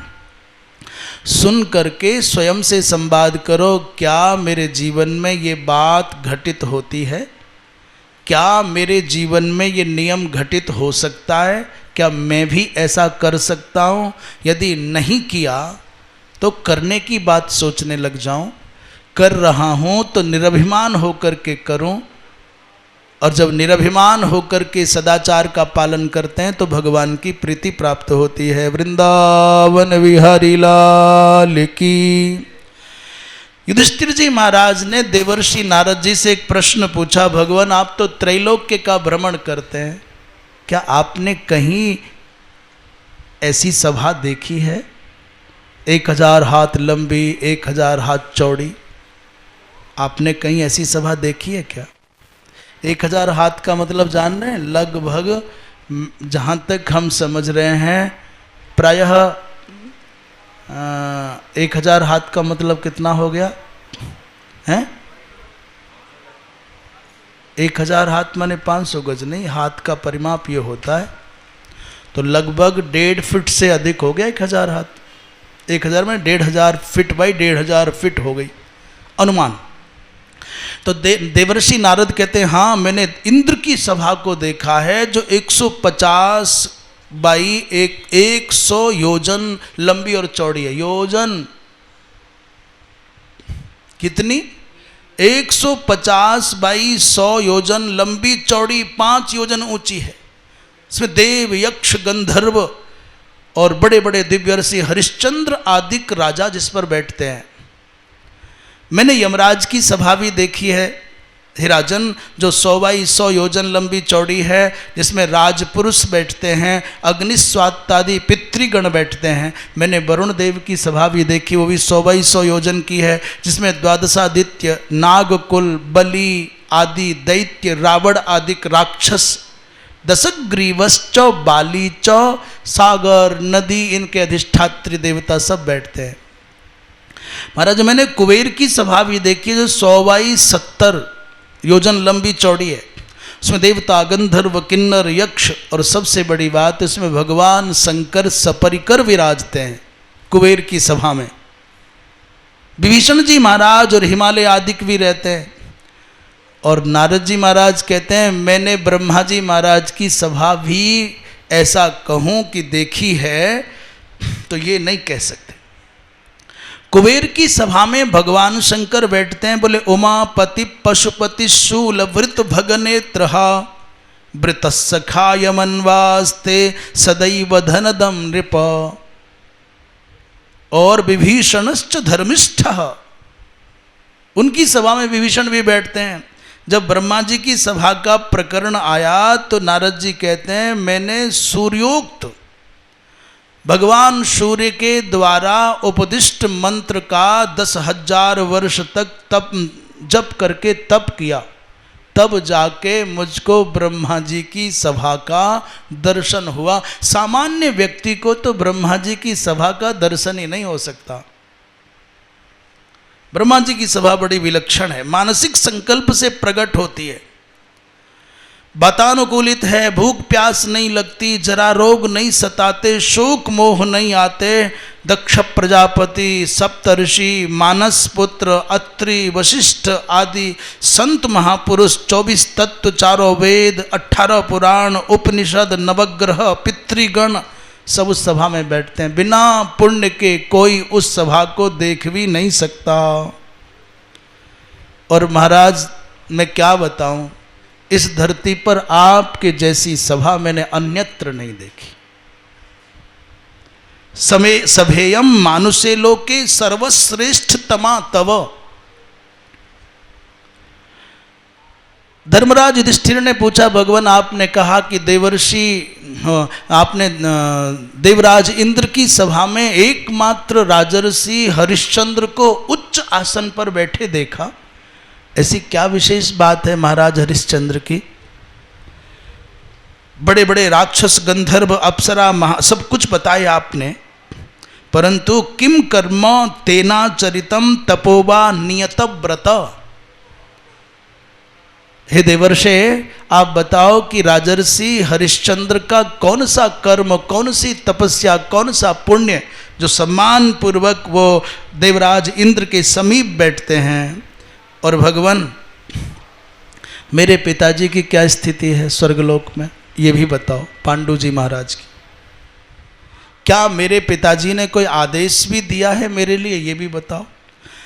सुन करके स्वयं से संवाद करो। क्या मेरे जीवन में ये बात घटित होती है? क्या मेरे जीवन में ये नियम घटित हो सकता है? क्या मैं भी ऐसा कर सकता हूँ? यदि नहीं किया तो करने की बात सोचने लग जाऊं। कर रहा हूँ तो निरभिमान होकर के करूं। और जब निरभिमान होकर के सदाचार का पालन करते हैं तो भगवान की प्रीति प्राप्त होती है। वृंदावन विहारी लाल की। युधिष्ठिर जी महाराज ने देवर्षि नारद जी से एक प्रश्न पूछा, भगवान आप तो त्रैलोक्य का भ्रमण करते हैं, क्या आपने कहीं ऐसी सभा देखी है 1000 हाथ लंबी 1000 हाथ चौड़ी? आपने कहीं ऐसी सभा देखी है क्या? 1000 हाथ का मतलब जान रहे हैं? लगभग जहाँ तक हम समझ रहे हैं प्रायः 1000 हाथ का मतलब कितना हो गया हैं? 1000 हाथ माने 500 गज नहीं, हाथ का परिमाप ये होता है। तो लगभग 1.5 फीट से अधिक हो गया 1000 हाथ। 1000 में 1500 फीट बाई 1500 फीट हो गई अनुमान। तो देवर्षि नारद कहते हैं हाँ मैंने इंद्र की सभा को देखा है जो 150 बाई 100 योजन लंबी और चौड़ी है। योजन कितनी? 150 बाई 100 योजन लंबी चौड़ी 5 योजन ऊंची है। इसमें देव यक्ष गंधर्व और बड़े बड़े दिव्यर्षि हरिश्चंद्र आदिक राजा जिस पर बैठते हैं। मैंने यमराज की सभा भी देखी है हे राजन, जो 100 बाई 100 योजन लंबी चौड़ी है, जिसमें राजपुरुष बैठते हैं, अग्निस्वात्तादि पितृगण बैठते हैं। मैंने वरुण देव की सभा भी देखी, वो भी 100 बाई 100 योजन की है, जिसमें द्वादशादित्य, नागकुल, बलि आदि दैत्य, रावण आदिक राक्षस, दशग्रीवश्च, बाली च, सागर नदी इनके अधिष्ठात्री देवता सब बैठते हैं। महाराज मैंने कुबेर की सभा भी देखी जो 100 बाई 70 योजन लंबी चौड़ी है। उसमें देवता गंधर्व किन्नर यक्ष और सबसे बड़ी बात इसमें भगवान शंकर सपरिकर विराजते हैं कुबेर की सभा में। विभीषण जी महाराज और हिमालय आदिक भी रहते हैं। और नारद जी महाराज कहते हैं मैंने ब्रह्मा जी महाराज की सभा भी ऐसा कहूं कि देखी है तो ये नहीं कह सकते। कुबेर की सभा में भगवान शंकर बैठते हैं, बोले उमापति पशुपति शूल वृत भगनेत्रहा वृतसखाय मनवास्ते सदैव धनदम नृप। और विभीषणश्च धर्मिष्ठः, उनकी सभा में विभीषण भी बैठते हैं। जब ब्रह्मा जी की सभा का प्रकरण आया तो नारद जी कहते हैं मैंने सूर्योक्त भगवान सूर्य के द्वारा उपदिष्ट मंत्र का 10,000 वर्ष तक तप जप करके तप किया, तब जाके मुझको ब्रह्मा जी की सभा का दर्शन हुआ। सामान्य व्यक्ति को तो ब्रह्मा जी की सभा का दर्शन ही नहीं हो सकता। ब्रह्मा जी की सभा बड़ी विलक्षण है, मानसिक संकल्प से प्रकट होती है, वातानुकूलित है, भूख प्यास नहीं लगती, जरा रोग नहीं सताते, शोक मोह नहीं आते। दक्ष प्रजापति, सप्तऋषि, मानस पुत्र, अत्रि, वशिष्ठ आदि संत महापुरुष, 24 तत्व, 4 वेद, 18 पुराण, उपनिषद, नवग्रह, पितृगण सब उस सभा में बैठते हैं। बिना पुण्य के कोई उस सभा को देख भी नहीं सकता। और महाराज मैं क्या बताऊं, इस धरती पर आपके जैसी सभा मैंने अन्यत्र नहीं देखी। सभेयम मानुषे लोके सर्वश्रेष्ठतमा तव। धर्मराज युधिष्ठिर ने पूछा भगवान आपने कहा कि देवर्षि आपने देवराज इंद्र की सभा में एकमात्र राजर्षि हरिश्चंद्र को उच्च आसन पर बैठे देखा, ऐसी क्या विशेष बात है महाराज हरिश्चंद्र की? बड़े बड़े राक्षस गंधर्व अप्सरा सब कुछ बताया आपने, परंतु किम कर्म तेना चरितम तपोवा नियत व्रत। हे देवर्षे आप बताओ कि राजर्षि हरिश्चंद्र का कौन सा कर्म, कौन सी तपस्या, कौन सा पुण्य जो सम्मान पूर्वक वो देवराज इंद्र के समीप बैठते हैं। और भगवान मेरे पिताजी की क्या स्थिति है स्वर्गलोक में, ये भी बताओ। पांडु जी महाराज की क्या मेरे पिताजी ने कोई आदेश भी दिया है मेरे लिए, ये भी बताओ।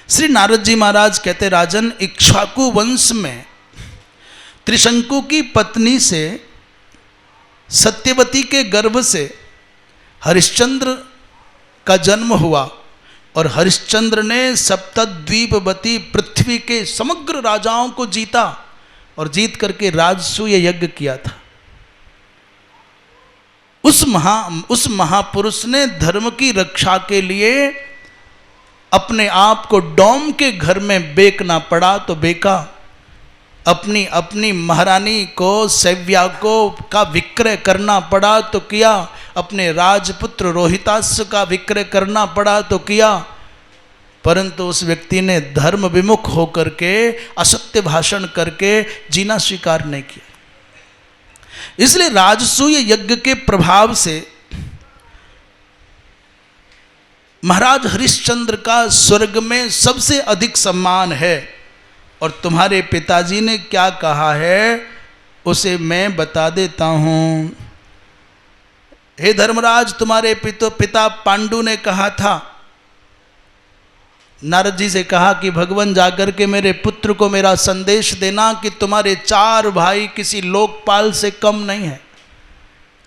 श्री नारद जी महाराज कहते राजन इक्ष्वाकु वंश में त्रिशंकु की पत्नी से सत्यवती के गर्भ से हरिश्चंद्र का जन्म हुआ और हरिश्चंद्र ने सप्तद्वीपवती पृथ्वी के समग्र राजाओं को जीता और जीत करके राजसूय यज्ञ किया था। उस महापुरुष ने धर्म की रक्षा के लिए अपने आप को डोम के घर में बेचना पड़ा तो बेचा, अपनी महारानी को सैव्या को का विक्रय करना पड़ा तो किया, अपने राजपुत्र रोहिताश्व का विक्रय करना पड़ा तो किया, परंतु उस व्यक्ति ने धर्म विमुख होकर के असत्य भाषण करके जीना स्वीकार नहीं किया। इसलिए राजसूय यज्ञ के प्रभाव से महाराज हरिश्चंद्र का स्वर्ग में सबसे अधिक सम्मान है। और तुम्हारे पिताजी ने क्या कहा है उसे मैं बता देता हूं। हे धर्मराज, तुम्हारे पिता पांडु ने कहा था, नारद जी से कहा कि भगवान जाकर के मेरे पुत्र को मेरा संदेश देना कि तुम्हारे 4 भाई किसी लोकपाल से कम नहीं है,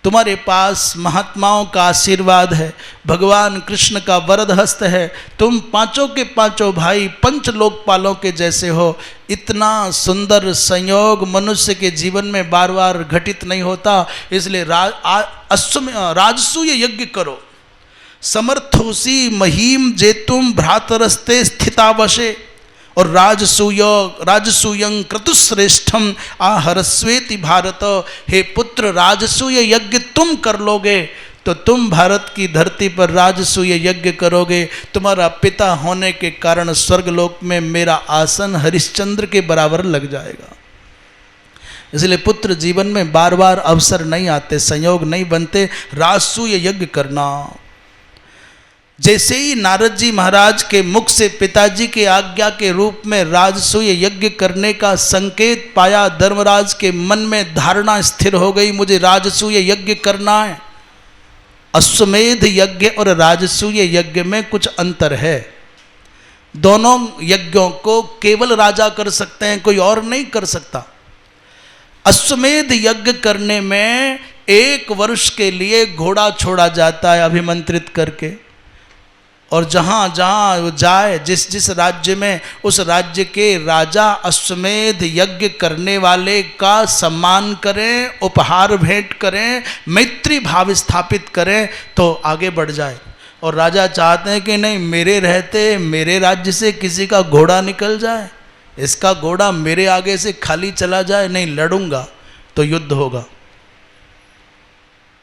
तुम्हारे पास महात्माओं का आशीर्वाद है, भगवान कृष्ण का वरद हस्त है, तुम पांचों के पांचों भाई पंच लोकपालों के जैसे हो। इतना सुंदर संयोग मनुष्य के जीवन में बार बार घटित नहीं होता, इसलिए राजसूय यज्ञ करो। समर्थोसी महीम जेतुम भ्रातरस्ते स्थितावशे, और राजसूयं क्रतुश्रेष्ठम आहरस्वेति भारत। हे पुत्र, राजसूय यज्ञ तुम कर लोगे तो तुम भारत की धरती पर राजसूय यज्ञ करोगे। तुम्हारा पिता होने के कारण स्वर्गलोक में मेरा आसन हरिश्चंद्र के बराबर लग जाएगा। इसलिए पुत्र जीवन में बार बार अवसर नहीं आते, संयोग नहीं बनते, राजसूय यज्ञ करना। जैसे ही नारद जी महाराज के मुख से पिताजी के आज्ञा के रूप में राजसूय यज्ञ करने का संकेत पाया, धर्मराज के मन में धारणा स्थिर हो गई, मुझे राजसूय यज्ञ करना है। अश्वमेध यज्ञ और राजसूय यज्ञ में कुछ अंतर है। दोनों यज्ञों को केवल राजा कर सकते हैं, कोई और नहीं कर सकता। अश्वमेध यज्ञ करने में 1 वर्ष के लिए घोड़ा छोड़ा जाता है अभिमंत्रित करके, और जहाँ जहाँ जाए, जिस जिस राज्य में, उस राज्य के राजा अश्वमेध यज्ञ करने वाले का सम्मान करें, उपहार भेंट करें, मैत्री भाव स्थापित करें तो आगे बढ़ जाए। और राजा चाहते हैं कि नहीं, मेरे रहते मेरे राज्य से किसी का घोड़ा निकल जाए, इसका घोड़ा मेरे आगे से खाली चला जाए, नहीं लड़ूंगा तो युद्ध होगा।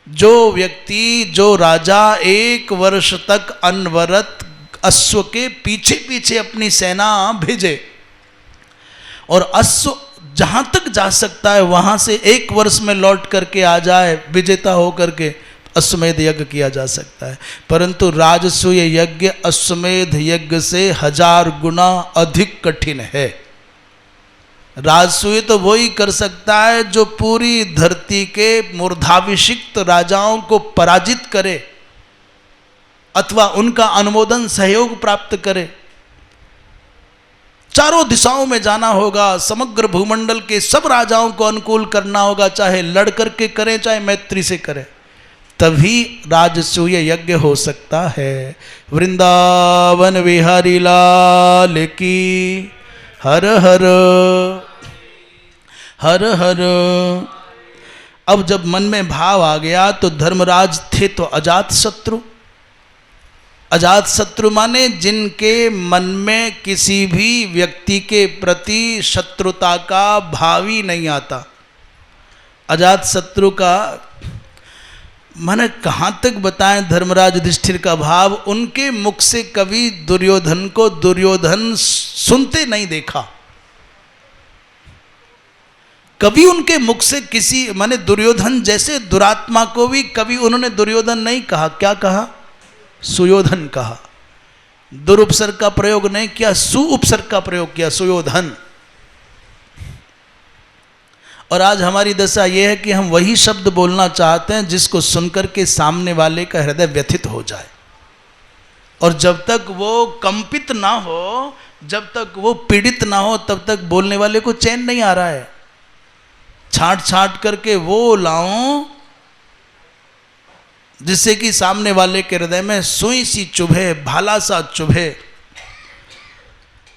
जो व्यक्ति, जो राजा 1 वर्ष तक अनवरत अश्व के पीछे पीछे अपनी सेना भेजे और अश्व जहां तक जा सकता है वहां से 1 वर्ष में लौट करके आ जाए विजेता होकर के, अश्वमेध यज्ञ किया जा सकता है। परंतु राजसूय यज्ञ अश्वमेध यज्ञ से 1000 गुना अधिक कठिन है। राजसूय तो वही कर सकता है जो पूरी धरती के मूर्धाभिषिक्त राजाओं को पराजित करे अथवा उनका अनुमोदन सहयोग प्राप्त करे। चारों दिशाओं में जाना होगा, समग्र भूमंडल के सब राजाओं को अनुकूल करना होगा, चाहे लड़ करके करें चाहे मैत्री से करें, तभी राजसूय यज्ञ हो सकता है। वृंदावन विहारी लाल की हर हर हर हर। अब जब मन में भाव आ गया तो धर्मराज थे तो अजात शत्रु। अजात शत्रु माने जिनके मन में किसी भी व्यक्ति के प्रति शत्रुता का भाव ही नहीं आता। अजात शत्रु का माने कहाँ तक बताएं धर्मराज युधिष्ठिर का भाव। उनके मुख से कभी दुर्योधन को दुर्योधन सुनते नहीं देखा, कभी उनके मुख से किसी माने दुर्योधन जैसे दुरात्मा को भी कभी उन्होंने दुर्योधन नहीं कहा। क्या कहा? सुयोधन कहा। दुरुपसर्ग का प्रयोग नहीं किया, सुउपसर्ग का प्रयोग किया, सुयोधन। और आज हमारी दशा यह है कि हम वही शब्द बोलना चाहते हैं जिसको सुनकर के सामने वाले का हृदय व्यथित हो जाए, और जब तक वो कंपित ना हो, जब तक वो पीड़ित ना हो, तब तक बोलने वाले को चैन नहीं आ रहा है। छांट छांट करके वो लाऊं जिससे कि सामने वाले के हृदय में सुई सी चुभे, भाला सा चुभे।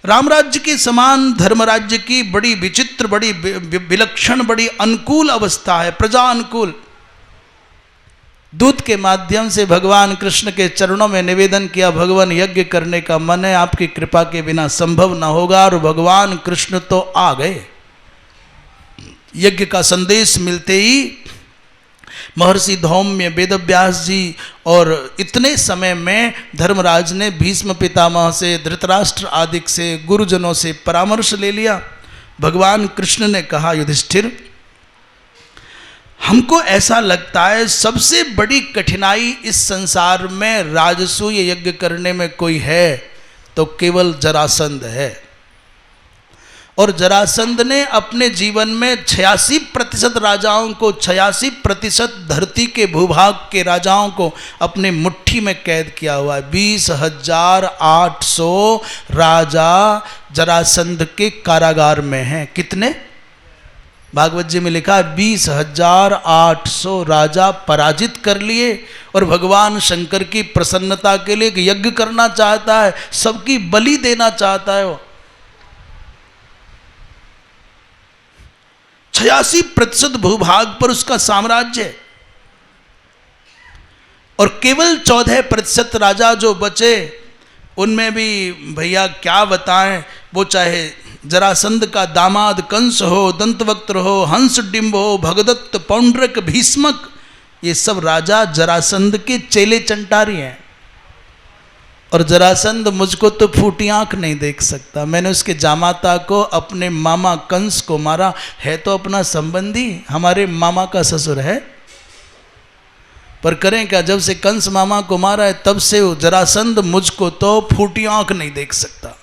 राम राज्य के समान धर्म राज्य की बड़ी विचित्र, बड़ी विलक्षण, बड़ी अनुकूल अवस्था है, प्रजा अनुकूल। दूत के माध्यम से भगवान कृष्ण के चरणों में निवेदन किया, भगवान यज्ञ करने का मन है, आपकी कृपा के बिना संभव न होगा। और भगवान कृष्ण तो आ गए। यज्ञ का संदेश मिलते ही महर्षि धौम्य, वेदव्यास जी, और इतने समय में धर्मराज ने भीष्म पितामह से, धृतराष्ट्र आदि से, गुरुजनों से परामर्श ले लिया। भगवान कृष्ण ने कहा, युधिष्ठिर, हमको ऐसा लगता है सबसे बड़ी कठिनाई इस संसार में राजसूय यज्ञ करने में कोई है तो केवल जरासंध है। और जरासंध ने अपने जीवन में 86% राजाओं को, 86% धरती के भूभाग के राजाओं को अपने मुट्ठी में कैद किया हुआ है। 20,800 राजा जरासंध के कारागार में हैं। कितने? भागवत जी में लिखा है 20,800 राजा पराजित कर लिए। और भगवान शंकर की प्रसन्नता के लिए एक यज्ञ करना चाहता है, सबकी बलि देना चाहता है वो। 86% भूभाग पर उसका साम्राज्य है। और केवल 14% राजा जो बचे, उनमें भी भैया क्या बताएं, वो चाहे जरासंध का दामाद कंस हो, दंतवक्त्र हो, हंस डिंब हो, भगदत्त, पौंड्रक, भीष्मक, ये सब राजा जरासंध के चेले चंटारी हैं। और जरासंध मुझको तो फूटी आंख नहीं देख सकता। मैंने उसके जामाता को, अपने मामा कंस को मारा। है तो अपना संबंधी, हमारे मामा का ससुर है, पर करें क्या, जब से कंस मामा को मारा है तब से वो जरासंध मुझको तो फूटी आंख नहीं देख सकता।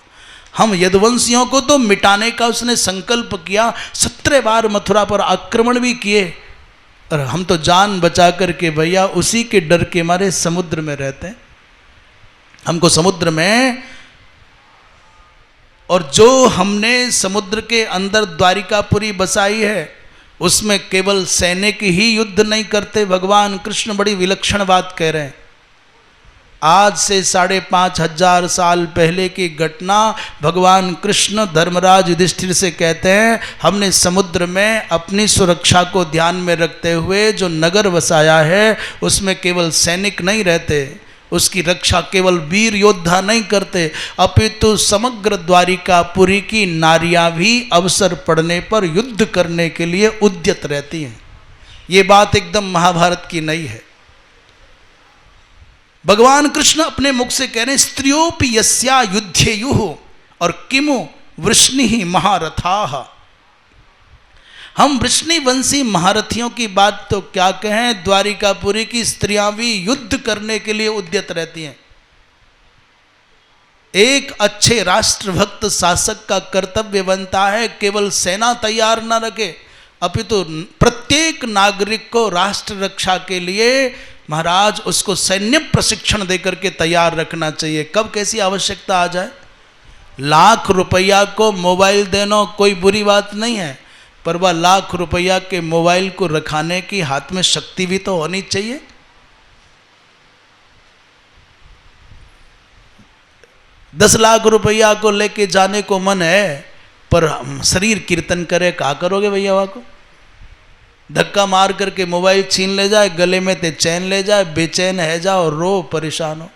हम यदुवंशियों को तो मिटाने का उसने संकल्प किया, 17 बार मथुरा पर आक्रमण भी किए, और हम तो जान बचा करके भैया उसी के डर के मारे समुद्र में रहते हैं। हमको समुद्र में, और जो हमने समुद्र के अंदर द्वारिकापुरी बसाई है, उसमें केवल सैनिक ही युद्ध नहीं करते। भगवान कृष्ण बड़ी विलक्षण बात कह रहे हैं। आज से 5,500 साल पहले की घटना, भगवान कृष्ण धर्मराज युधिष्ठिर से कहते हैं, हमने समुद्र में अपनी सुरक्षा को ध्यान में रखते हुए जो नगर बसाया है, उसमें केवल सैनिक नहीं रहते, उसकी रक्षा केवल वीर योद्धा नहीं करते, अपितु समग्र द्वारिकापुरी की नारियां भी अवसर पड़ने पर युद्ध करने के लिए उद्यत रहती हैं। ये बात एकदम महाभारत की नहीं है। भगवान कृष्ण अपने मुख से कह रहे हैं, स्त्रियोपि यस्या युद्धेयुः और किमु वृष्णि महारथाः। हम वृष्णिवंशी महारथियों की बात तो क्या कहें, द्वारिकापुरी की स्त्रियां भी युद्ध करने के लिए उद्यत रहती हैं। एक अच्छे राष्ट्रभक्त शासक का कर्तव्य बनता है केवल सेना तैयार न रखे, अपितु प्रत्येक नागरिक को राष्ट्र रक्षा के लिए महाराज उसको सैन्य प्रशिक्षण देकर के तैयार रखना चाहिए। कब कैसी आवश्यकता आ जाए। लाख रुपया को मोबाइल देना कोई बुरी बात नहीं है, पर वह लाख रुपया के मोबाइल को रखाने की हाथ में शक्ति भी तो होनी चाहिए। दस लाख रुपया को लेके जाने को मन है, पर शरीर कीर्तन करे, क्या करोगे भैया? वहाँ को धक्का मार करके मोबाइल छीन ले जाए, गले में ते चैन ले जाए, बेचैन है जाओ, रो, परेशान हो।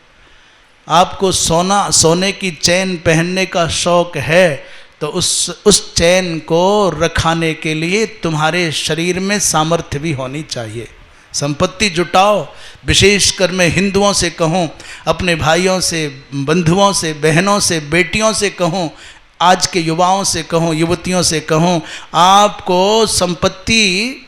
आपको सोने की चैन पहनने का शौक है तो उस चैन को रखाने के लिए तुम्हारे शरीर में सामर्थ्य भी होनी चाहिए। संपत्ति जुटाओ। विशेषकर मैं हिंदुओं से कहूँ, अपने भाइयों से, बंधुओं से, बहनों से, बेटियों से कहूँ, आज के युवाओं से कहूँ, युवतियों से कहूँ, आपको संपत्ति,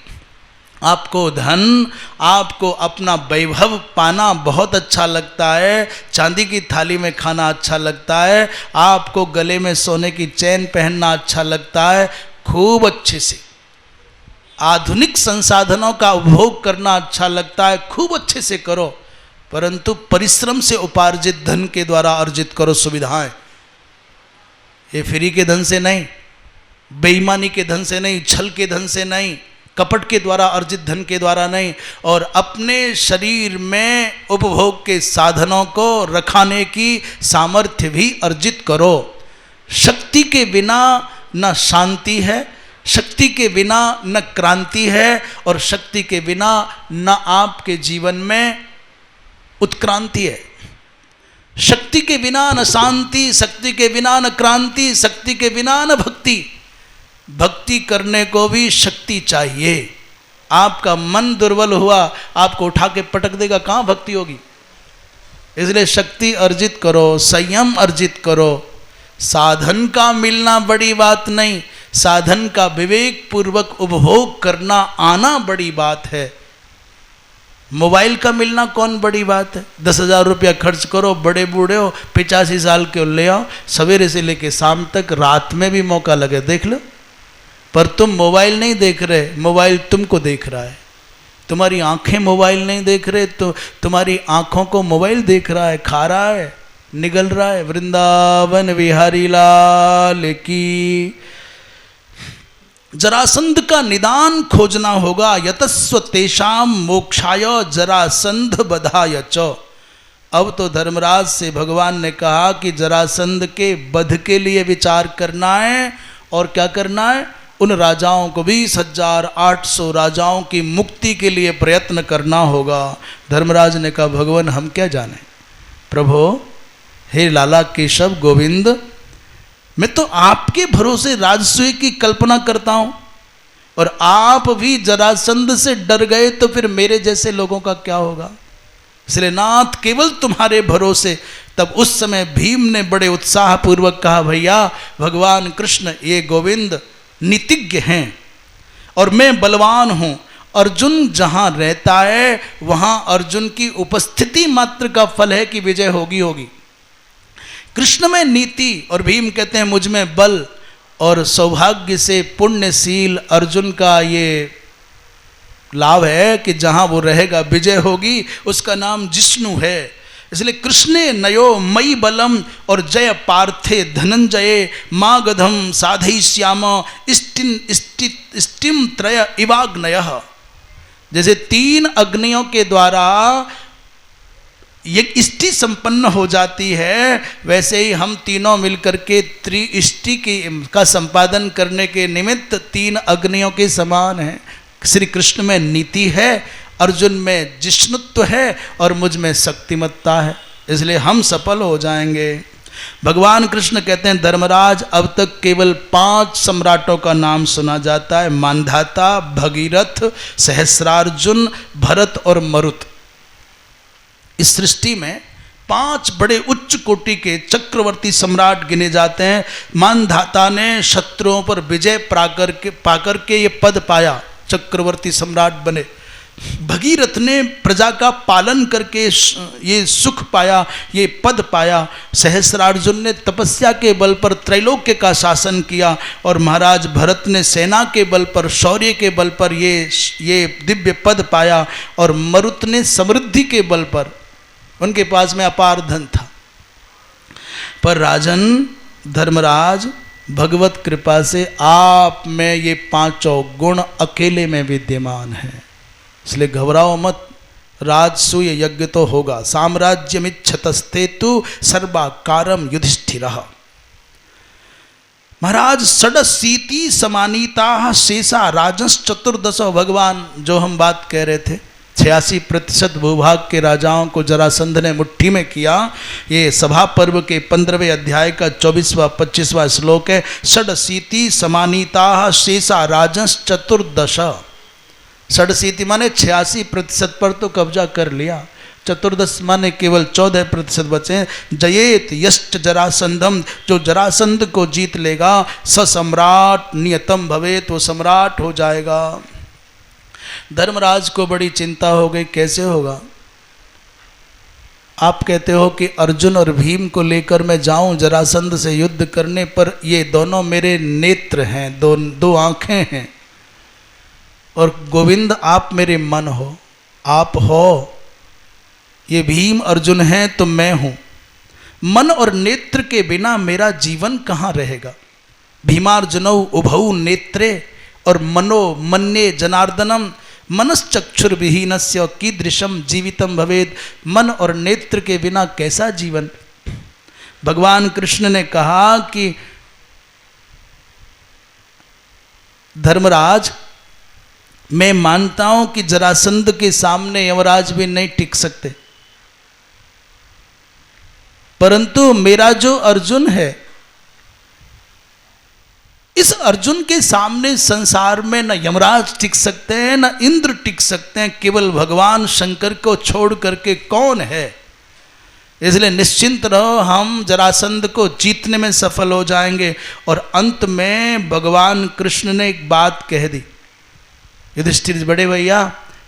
आपको धन, आपको अपना वैभव पाना बहुत अच्छा लगता है, चांदी की थाली में खाना अच्छा लगता है, आपको गले में सोने की चैन पहनना अच्छा लगता है, खूब अच्छे से आधुनिक संसाधनों का उपभोग करना अच्छा लगता है, खूब अच्छे से करो, परंतु परिश्रम से उपार्जित धन के द्वारा अर्जित करो सुविधाएं। ये फ्री के धन से नहीं, बेईमानी के धन से नहीं, छल के धन से नहीं, कपट के द्वारा अर्जित धन के द्वारा नहीं। और अपने शरीर में उपभोग के साधनों को रखाने की सामर्थ्य भी अर्जित करो। शक्ति के बिना न शांति है, शक्ति के बिना न क्रांति है, और शक्ति के बिना न आपके जीवन में उत्क्रांति है। शक्ति के बिना न शांति, शक्ति के बिना न क्रांति, शक्ति के बिना न भक्ति। भक्ति करने को भी शक्ति चाहिए। आपका मन दुर्बल हुआ, आपको उठा के पटक देगा, कहाँ भक्ति होगी। इसलिए शक्ति अर्जित करो, संयम अर्जित करो। साधन का मिलना बड़ी बात नहीं, साधन का विवेक पूर्वक उपभोग करना आना बड़ी बात है। मोबाइल का मिलना कौन बड़ी बात है। 10,000 रुपया खर्च करो, बड़े बूढ़े हो, 85 साल के हो, ले आओ, सवेरे से लेके शाम तक, रात में भी मौका लगे देख लो। पर तुम मोबाइल नहीं देख रहे, मोबाइल तुमको देख रहा है। तुम्हारी आंखें मोबाइल नहीं देख रहे, तो तुम्हारी आंखों को मोबाइल देख रहा है, खा रहा है, निगल रहा है। वृंदावन विहारी लाल की। जरासंध का निदान खोजना होगा। यतस्व तेषाम मोक्षाय जरासंध बधाय च। अब तो धर्मराज से भगवान ने कहा कि जरासंध के वध के लिए विचार करना है। और क्या करना है, उन राजाओं को 20,800 राजाओं की मुक्ति के लिए प्रयत्न करना होगा। धर्मराज ने कहा भगवान हम क्या जाने। प्रभु हे लाला केशव गोविंद, मैं तो आपके भरोसे राजसूय की कल्पना करता हूं, और आप भी जरासंध से डर गए तो फिर मेरे जैसे लोगों का क्या होगा। इसलिए नाथ केवल तुम्हारे भरोसे। तब उस समय भीम ने बड़े उत्साह पूर्वक कहा भैया भगवान कृष्ण ये गोविंद नीतिज्ञ हैं और मैं बलवान हूं। अर्जुन जहां रहता है वहां अर्जुन की उपस्थिति मात्र का फल है कि विजय होगी होगी। कृष्ण में नीति और भीम कहते हैं मुझ में बल, और सौभाग्य से पुण्यशील अर्जुन का ये लाभ है कि जहां वो रहेगा विजय होगी। उसका नाम जिष्णु है। इसलिए कृष्णे नयो मई बलम और जय पार्थे धनंजय मागधम साधयिष्याम स्टिम त्रय इवाग्नय। जैसे 3 अग्नियों के द्वारा ये इष्टि संपन्न हो जाती है, वैसे ही हम तीनों मिलकर के त्रिइष्टि का संपादन करने के निमित्त 3 अग्नियों के समान हैं। श्री कृष्ण में नीति है, अर्जुन में जिष्णुत्व है और मुझ में शक्तिमत्ता है, इसलिए हम सफल हो जाएंगे। भगवान कृष्ण कहते हैं धर्मराज अब तक केवल 5 सम्राटों का नाम सुना जाता है, मांधाता, भगीरथ, सहस्रार्जुन, भरत और मरुत। इस सृष्टि में 5 बड़े उच्च कोटि के चक्रवर्ती सम्राट गिने जाते हैं। मानधाता ने शत्रुओं पर विजय पाकर के ये पद पाया, चक्रवर्ती सम्राट बने। भगीरथ ने प्रजा का पालन करके ये सुख पाया, ये पद पाया। सहस्रार्जुन ने तपस्या के बल पर त्रैलोक्य का शासन किया, और महाराज भरत ने सेना के बल पर, शौर्य के बल पर ये दिव्य पद पाया। और मरुत ने समृद्धि के बल पर, उनके पास में अपार धन था। पर राजन धर्मराज भगवत कृपा से आप में ये 5 गुण अकेले में विद्यमान है, इसलिए घबराओ मत। राजसूय यज्ञ तो होगा। साम्राज्यमिच्छतस्ते तु सर्वाकारम युधिष्ठिरः। महाराज षडशीति समानीता शेषा राजश्चतुर्दश। भगवान जो हम बात कह रहे थे 86% भूभाग के राजाओं को जरासंध ने मुट्ठी में किया। ये सभा पर्व के 15वें अध्याय का 24वां-25वां श्लोक है। षडशीति समानीता शेषा राजश्चतुर्दश। षडशीति माने 86% पर तो कब्जा कर लिया, चतुर्दश माने केवल 14% बचे। जयेत यश्च जरासंधम, जो जरासंध को जीत लेगा, स सम्राट नियतम भवेत, वो सम्राट हो जाएगा। धर्मराज को बड़ी चिंता हो गई, कैसे होगा। आप कहते हो कि अर्जुन और भीम को लेकर मैं जाऊं जरासंध से युद्ध करने, पर ये दोनों मेरे नेत्र हैं, दो आंखें हैं, और गोविंद आप मेरे मन हो, आप हो। ये भीम अर्जुन हैं तो मैं हूं। मन और नेत्र के बिना मेरा जीवन कहाँ रहेगा। भीमार्जुनौ उभौ नेत्रे और मनो मन्ये जनार्दनम मनश्चक्षुर्विहीनस्य कीदृशम जीवितम भवेद। मन और नेत्र के बिना कैसा जीवन। भगवान कृष्ण ने कहा कि धर्मराज मैं मानता हूं कि जरासंध के सामने यमराज भी नहीं टिक सकते, परंतु मेरा जो अर्जुन है इस अर्जुन के सामने संसार में न यमराज टिक सकते हैं, न इंद्र टिक सकते हैं, केवल भगवान शंकर को छोड़ करके कौन है। इसलिए निश्चिंत रहो, हम जरासंध को जीतने में सफल हो जाएंगे। और अंत में भगवान कृष्ण ने एक बात कह दी, युधिष्ठिर बड़े भैया,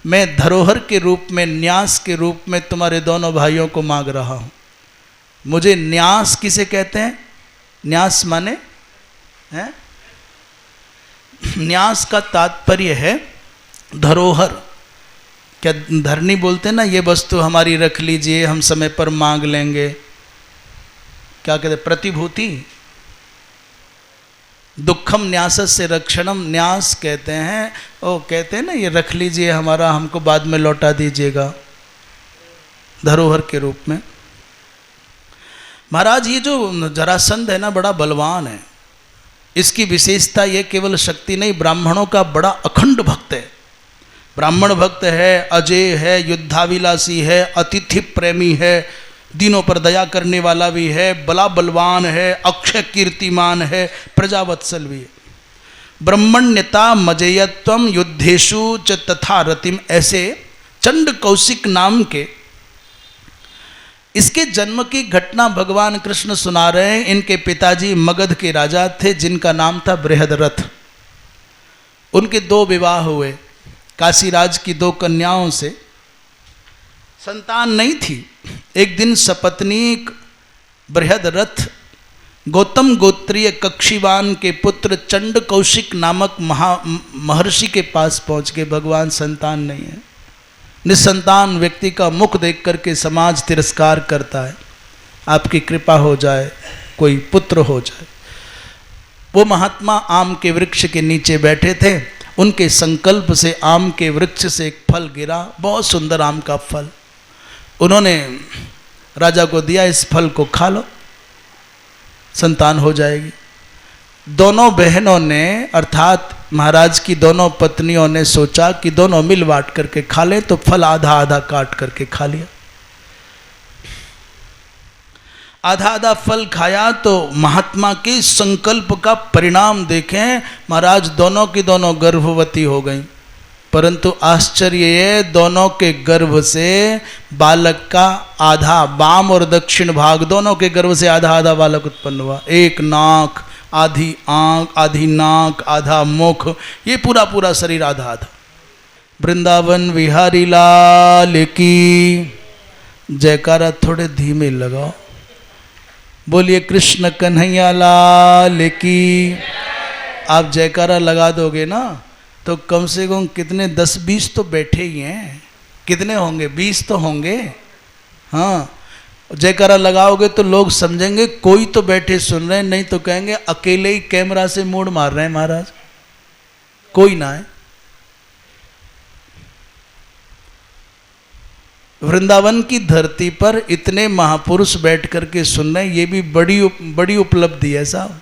मैं धरोहर के रूप में, न्यास के रूप में तुम्हारे दोनों भाइयों को मांग रहा हूं। मुझे न्यास किसे कहते हैं? न्यास माने है, न्यास का तात्पर्य है धरोहर। क्या धरनी बोलते हैं ना, ये वस्तु हमारी रख लीजिए, हम समय पर मांग लेंगे। क्या कहते हैं? प्रतिभूति। दुखम न्यासस्य रक्षणम, न्यास कहते हैं। ओ कहते हैं ना, ये रख लीजिए हमारा, हमको बाद में लौटा दीजिएगा, धरोहर के रूप में। महाराज ये जो जरासंध है ना, बड़ा बलवान है। इसकी विशेषता ये केवल शक्ति नहीं, ब्राह्मणों का बड़ा अखंड भक्त है। ब्राह्मण भक्त है, अजय है, युद्धाविलासी है, अतिथि प्रेमी है, दीनों पर दया करने वाला भी है, बला बलवान है, अक्षय कीर्तिमान है, प्रजावत्सल भी है। ब्रह्मण्यता मजेयत्वम युद्धेषु च तथा रतिम, ऐसे चंड कौशिक नाम के इसके जन्म की घटना भगवान कृष्ण सुना रहे हैं। इनके पिताजी मगध के राजा थे, जिनका नाम था बृहदरथ। उनके 2 विवाह हुए, काशीराज की 2 कन्याओं से संतान नहीं थी। एक दिन सपत्नीक बृहदरथ गौतम गोत्रीय कक्षीवान के पुत्र चंड कौशिक नामक महर्षि के पास पहुंच के, भगवान संतान नहीं है। निसंतान व्यक्ति का मुख देख करके समाज तिरस्कार करता है, आपकी कृपा हो जाए, कोई पुत्र हो जाए। वो महात्मा आम के वृक्ष के नीचे बैठे थे। उनके संकल्प से आम के वृक्ष से एक फल गिरा, बहुत सुंदर आम का फल। उन्होंने राजा को दिया, इस फल को खा लो, संतान हो जाएगी। दोनों बहनों ने, अर्थात महाराज की दोनों पत्नियों ने सोचा कि दोनों मिल बांट करके खा ले, तो फल आधा आधा काट करके खा लिया। आधा आधा फल खाया तो महात्मा के संकल्प का परिणाम देखें, महाराज दोनों की दोनों गर्भवती हो गई। परंतु आश्चर्य ये, दोनों के गर्भ से बालक का आधा, वाम और दक्षिण भाग दोनों के गर्भ से आधा आधा बालक उत्पन्न हुआ। एक नाक, आधी आंख, आधी नाक, आधा मुख, ये पूरा पूरा शरीर आधा आधा। वृंदावन विहारी लाल की जयकारा थोड़े धीमे लगाओ, बोलिए कृष्ण कन्हैया लाल की। आप जयकारा लगा दोगे ना तो कम से कम कितने 10-20 तो बैठे ही हैं। कितने होंगे? 20 तो होंगे। हाँ, जयकारा लगाओगे तो लोग समझेंगे कोई तो बैठे सुन रहे हैं, नहीं तो कहेंगे अकेले ही कैमरा से मूड मार रहे हैं महाराज, कोई ना है। वृंदावन की धरती पर इतने महापुरुष बैठ करके सुन रहे हैं, ये भी बड़ी उपलब्धि है साहब।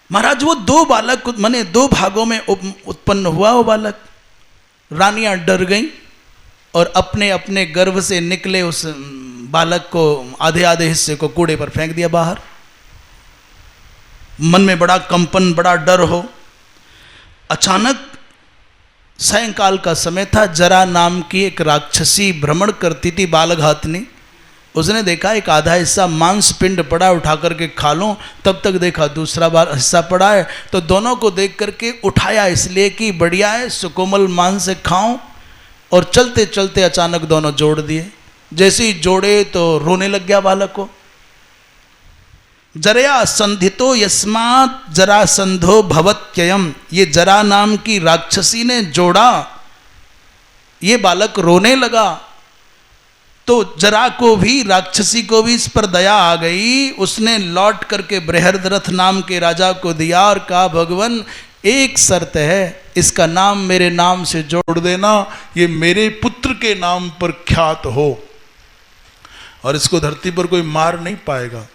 महाराज वो 2 बालक, माने 2 भागों में उत्पन्न हुआ वो बालक। रानियां डर गईं और अपने अपने गर्भ से निकले उस बालक को, आधे आधे हिस्से को कूड़े पर फेंक दिया बाहर। मन में बड़ा कंपन, बड़ा डर हो। अचानक सायंकाल का समय था, जरा नाम की एक राक्षसी भ्रमण करती थी, बालघातनी। उसने देखा एक आधा हिस्सा मांस पिंड पड़ा, उठा करके खा लूं। तब तक देखा दूसरा बार हिस्सा पड़ा है, तो दोनों को देख करके उठाया, इसलिए कि बढ़िया है, सुकोमल मांस से खाऊं। और चलते चलते अचानक दोनों जोड़ दिए। जैसे ही जोड़े तो रोने लग गया बालक को। जरया संधितो यस्मात् जरासंधो भवत्ययम्, ये जरा नाम की राक्षसी ने जोड़ा, ये बालक रोने लगा। तो जरा को भी, राक्षसी को भी इस पर दया आ गई। उसने लौट करके बृहदरथ नाम के राजा को दिया और कहा, भगवान एक शर्त है, इसका नाम मेरे नाम से जोड़ देना, ये मेरे पुत्र के नाम पर ख्यात हो और इसको धरती पर कोई मार नहीं पाएगा।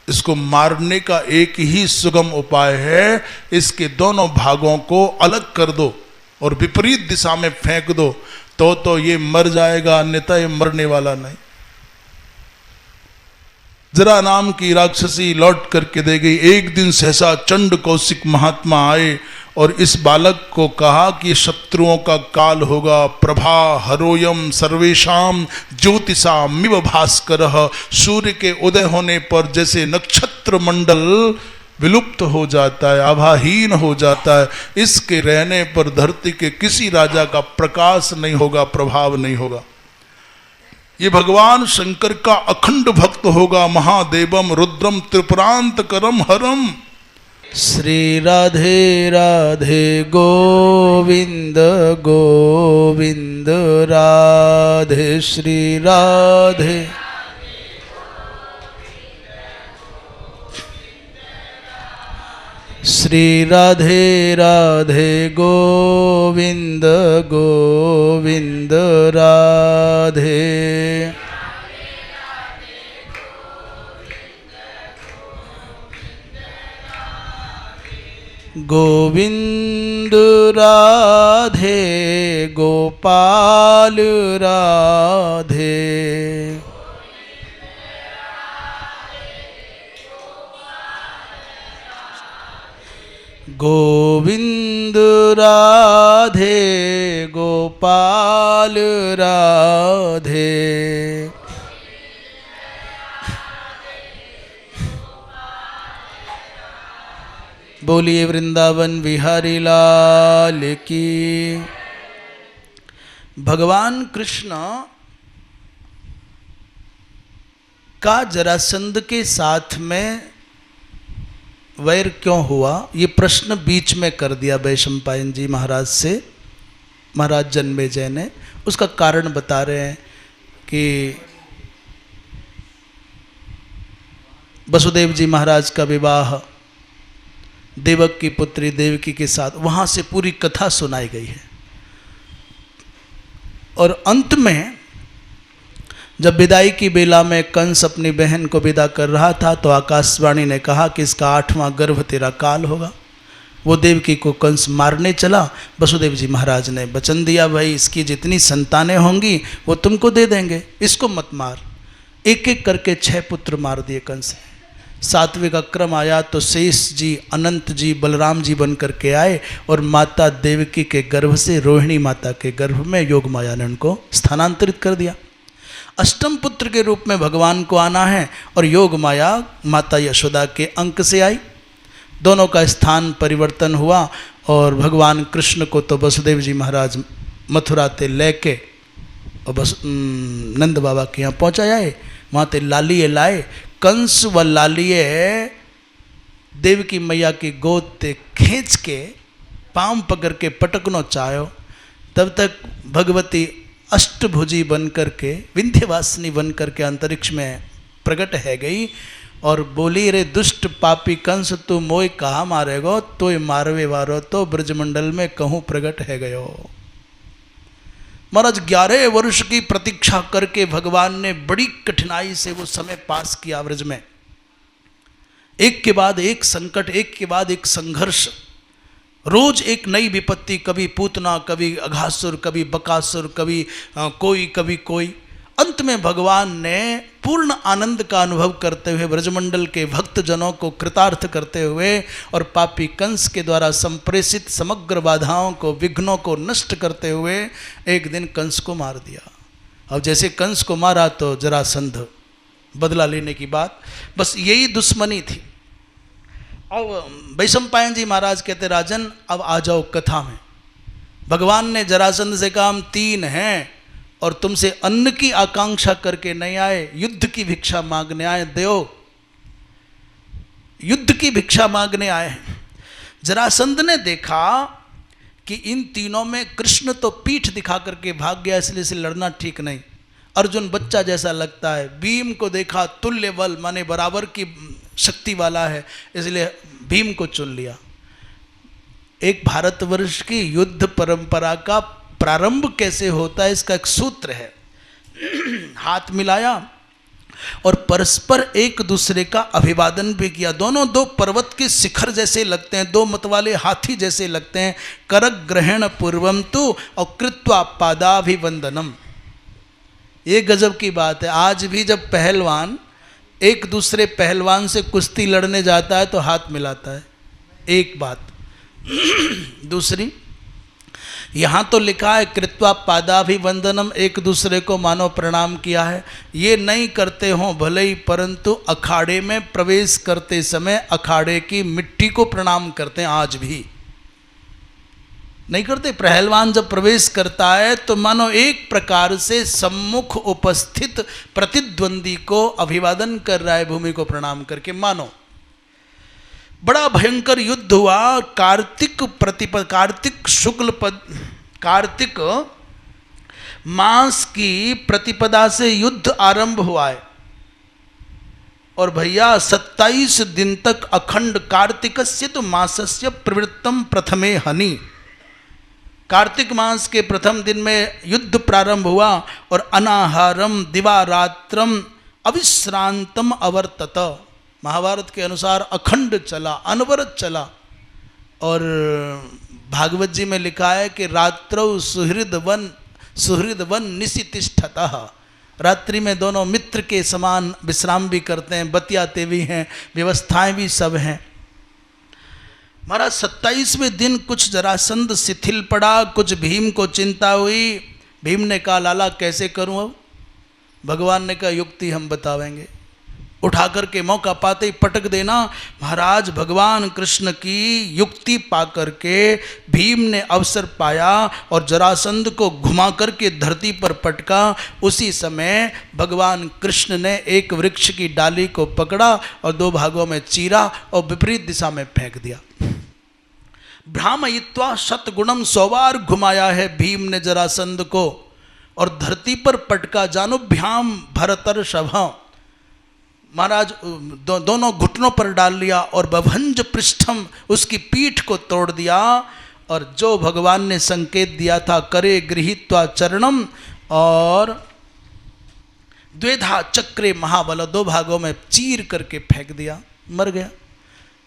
इसको मारने का एक ही सुगम उपाय है, इसके दोनों भागों को अलग कर दो और विपरीत दिशा में फेंक दो, तो ये मर जाएगा, अन्यथा ये मरने वाला नहीं। जरा नाम की राक्षसी लौट करके दे गई। एक दिन सहसा चंड कौशिक महात्मा आए और इस बालक को कहा कि शत्रुओं का काल होगा। प्रभा हरोयम सर्वेशाम ज्योतिषामिव भास्करः। सूर्य के उदय होने पर जैसे नक्षत्र मंडल विलुप्त हो जाता है, आभाहीन हो जाता है, इसके रहने पर धरती के किसी राजा का प्रकाश नहीं होगा, प्रभाव नहीं होगा। ये भगवान शंकर का अखंड भक्त होगा। महादेवम रुद्रम त्रिपुरांतकरम हरम। श्री राधे राधे गोविंद गोविंद राधे श्री राधे। श्री राधे राधे गोविंद गोविंद राधे। गोविंद राधे गोपाल राधे। गोविंद राधे गोपाल राधे। बोलिए वृंदावन बिहारी लाल की। भगवान कृष्ण का जरासंध के साथ में वैर क्यों हुआ, ये प्रश्न बीच में कर दिया वैशंपायन जी महाराज से, महाराज जन्मेजय ने। उसका कारण बता रहे हैं कि वसुदेव जी महाराज का विवाह देवक की पुत्री देवकी के साथ, वहाँ से पूरी कथा सुनाई गई है। और अंत में जब विदाई की बेला में कंस अपनी बहन को विदा कर रहा था तो आकाशवाणी ने कहा कि इसका 8वां गर्भ तेरा काल होगा। वो देवकी को कंस मारने चला। वसुदेव जी महाराज ने वचन दिया, भाई इसकी जितनी संतानें होंगी वो तुमको दे देंगे, इसको मत मार। एक एक करके 6 पुत्र मार दिए कंस ने। 7वें का क्रम आया तो शेष जी, अनंत जी, बलराम जी बन करके आए और माता देवकी के गर्भ से रोहिणी माता के गर्भ में योग माया ने उनको स्थानांतरित कर दिया। अष्टम पुत्र के रूप में भगवान को आना है और योग माया माता यशोदा के अंक से आई। दोनों का स्थान परिवर्तन हुआ और भगवान कृष्ण को तो वसुदेव जी महाराज मथुरा ते लेके और बस नंद बाबा के यहाँ पहुँचाए। वहाँ ते लालिए लाए। कंस व लालिए देवकी मैया की गोद ते खींच के पाँव पकड़ के पटकनो चाहो। तब तक भगवती अष्टभुजी बन करके, विंध्यवासिनी बन करके अंतरिक्ष में प्रकट है गई और बोली, रे दुष्ट पापी कंस तू मोय कहा मारेगो, तो मारवे वारो तो ब्रजमंडल में कहूँ प्रकट है गयो। महाराज 11 वर्ष की प्रतीक्षा करके भगवान ने बड़ी कठिनाई से वो समय पास किया ब्रज में। एक के बाद एक संकट, एक के बाद एक संघर्ष, रोज एक नई विपत्ति, कभी पूतना, कभी अघासुर, कभी बकासुर, कभी कोई। अंत में भगवान ने पूर्ण आनंद का अनुभव करते हुए ब्रजमंडल के भक्तजनों को कृतार्थ करते हुए और पापी कंस के द्वारा संप्रेषित समग्र बाधाओं को, विघ्नों को नष्ट करते हुए एक दिन कंस को मार दिया। अब जैसे कंस को मारा तो जरासंध बदला लेने की बात, बस यही दुश्मनी थी। अब वैशंपायन जी महाराज कहते, राजन अब आ जाओ कथा में। भगवान ने जरासंध से कहा, हम 3 हैं और तुमसे अन्न की आकांक्षा करके नहीं आए, युद्ध की भिक्षा मांगने आए। देव युद्ध की भिक्षा मांगने आए हैं। जरासंध ने देखा कि इन तीनों में कृष्ण तो पीठ दिखा करके भाग गया, इसलिए से लड़ना ठीक नहीं। अर्जुन बच्चा जैसा लगता है। भीम को देखा, तुल्य बल माने बराबर की शक्ति वाला है, इसलिए भीम को चुन लिया। एक भारतवर्ष की युद्ध परंपरा का प्रारंभ कैसे होता है, इसका एक सूत्र है। हाथ मिलाया और परस्पर एक दूसरे का अभिवादन भी किया। दोनों 2 पर्वत के शिखर जैसे लगते हैं, 2 मतवाले हाथी जैसे लगते हैं। करक ग्रहण पूर्वम तु और कृत्वा पादाभिवंदनम। ये गजब की बात है। आज भी जब पहलवान एक दूसरे पहलवान से कुश्ती लड़ने जाता है तो हाथ मिलाता है, एक बात। दूसरी, यहाँ तो लिखा है कृत्वा पादाभिवंदनम, एक दूसरे को मानो प्रणाम किया है। ये नहीं करते हो भले ही, परंतु अखाड़े में प्रवेश करते समय अखाड़े की मिट्टी को प्रणाम करते हैं, आज भी नहीं करते। पहलवान जब प्रवेश करता है तो मानो एक प्रकार से सम्मुख उपस्थित प्रतिद्वंदी को अभिवादन कर रहा है, भूमि को प्रणाम करके मानो। बड़ा भयंकर युद्ध हुआ। कार्तिक मास की प्रतिपदा से युद्ध आरंभ हुआ है और भैया 27 दिन तक अखंड कार्तिकस्य तो मासस्य प्रवृत्तम प्रथमे हनि। कार्तिक मास के प्रथम दिन में युद्ध प्रारंभ हुआ और अनाहारम दिवारात्रम अविश्रांतम अवर्तत। महाभारत के अनुसार अखंड चला, अनवरत चला। और भागवत जी में लिखा है कि रात्रौ सुहृदवन निशितिष्ठतः, रात्रि में दोनों मित्र के समान विश्राम भी करते हैं, बतियाते भी हैं, व्यवस्थाएं भी सब हैं। महाराज 27वें दिन कुछ जरासंध शिथिल पड़ा, कुछ भीम को चिंता हुई। भीम ने कहा लाला कैसे करूं अब? भगवान ने कहा युक्ति हम बतावेंगे, उठा करके मौका पाते ही पटक देना। महाराज भगवान कृष्ण की युक्ति पा करके भीम ने अवसर पाया और जरासंध को घुमा करके धरती पर पटका। उसी समय भगवान कृष्ण ने एक वृक्ष की डाली को पकड़ा और दो भागों में चीरा और विपरीत दिशा में फेंक दिया। भ्रामयित्वा शतगुणम 100 बार घुमाया है भीम ने जरासंध को और धरती पर पटका। जानुभ्याम भरतर्षभ, महाराज दोनों घुटनों पर डाल लिया और बभंज पृष्ठम, उसकी पीठ को तोड़ दिया। और जो भगवान ने संकेत दिया था करे गृहीत्वा चरणम और द्वेधा चक्रे महाबल, 2 भागों में चीर करके फेंक दिया, मर गया।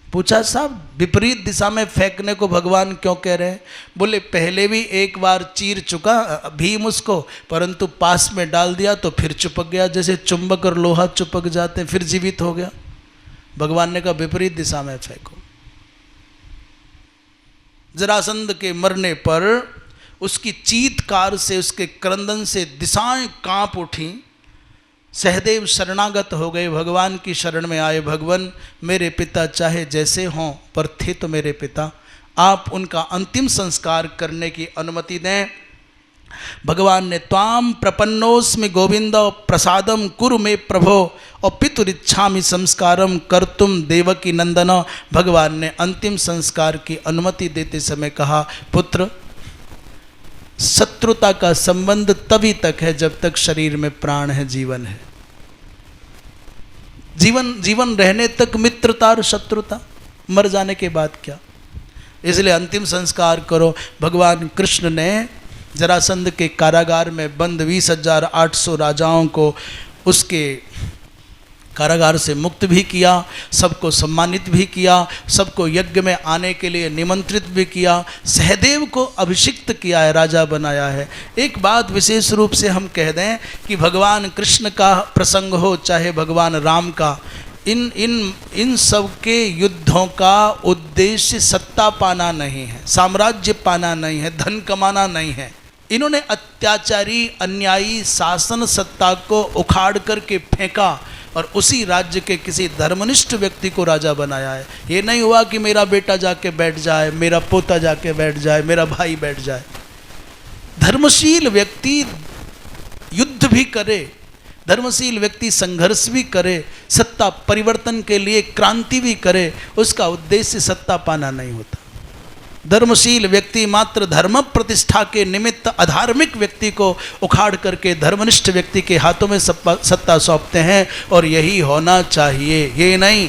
पूछा साहब विपरीत दिशा में फेंकने को भगवान क्यों कह रहे हैं? बोले पहले भी एक बार चीर चुका भीम उसको, परंतु पास में डाल दिया तो फिर चिपक गया, जैसे चुंबक और लोहा चिपक जाते हैं, फिर जीवित हो गया। भगवान ने कहा विपरीत दिशा में फेंको। जरासंध के मरने पर उसकी चीत्कार से, उसके क्रंदन से दिशाएं कांप उठी। सहदेव शरणागत हो गए, भगवान की शरण में आए। भगवान मेरे पिता चाहे जैसे हों पर थे तो मेरे पिता, आप उनका अंतिम संस्कार करने की अनुमति दें। भगवान ने त्वाम प्रपन्नोस्मि गोविंद प्रसादम कुरु मे प्रभो और पितुरिच्छामि संस्कारम कर्तुम देवकी नंदन। भगवान ने अंतिम संस्कार की अनुमति देते समय कहा पुत्र, शत्रुता का संबंध तभी तक है जब तक शरीर में प्राण है, जीवन है। जीवन रहने तक मित्रता और शत्रुता, मर जाने के बाद क्या। इसलिए अंतिम संस्कार करो। भगवान कृष्ण ने जरासंध के कारागार में बंद 20,800 राजाओं को उसके कारागार से मुक्त भी किया, सबको सम्मानित भी किया, सबको यज्ञ में आने के लिए निमंत्रित भी किया। सहदेव को अभिषिक्त किया है, राजा बनाया है। एक बात विशेष रूप से हम कह दें कि भगवान कृष्ण का प्रसंग हो चाहे भगवान राम का, इन सब के युद्धों का उद्देश्य सत्ता पाना नहीं है, साम्राज्य पाना नहीं है, धन कमाना नहीं है। इन्होंने अत्याचारी अन्यायी शासन सत्ता को उखाड़ करके फेंका और उसी राज्य के किसी धर्मनिष्ठ व्यक्ति को राजा बनाया है। ये नहीं हुआ कि मेरा बेटा जाके बैठ जाए, मेरा पोता जाके बैठ जाए, मेरा भाई बैठ जाए। धर्मशील व्यक्ति युद्ध भी करे, धर्मशील व्यक्ति संघर्ष भी करे, सत्ता परिवर्तन के लिए क्रांति भी करे, उसका उद्देश्य सत्ता पाना नहीं होता। धर्मशील व्यक्ति मात्र धर्म प्रतिष्ठा के निमित्त अधार्मिक व्यक्ति को उखाड़ करके धर्मनिष्ठ व्यक्ति के हाथों में सत्ता सौंपते हैं, और यही होना चाहिए। ये नहीं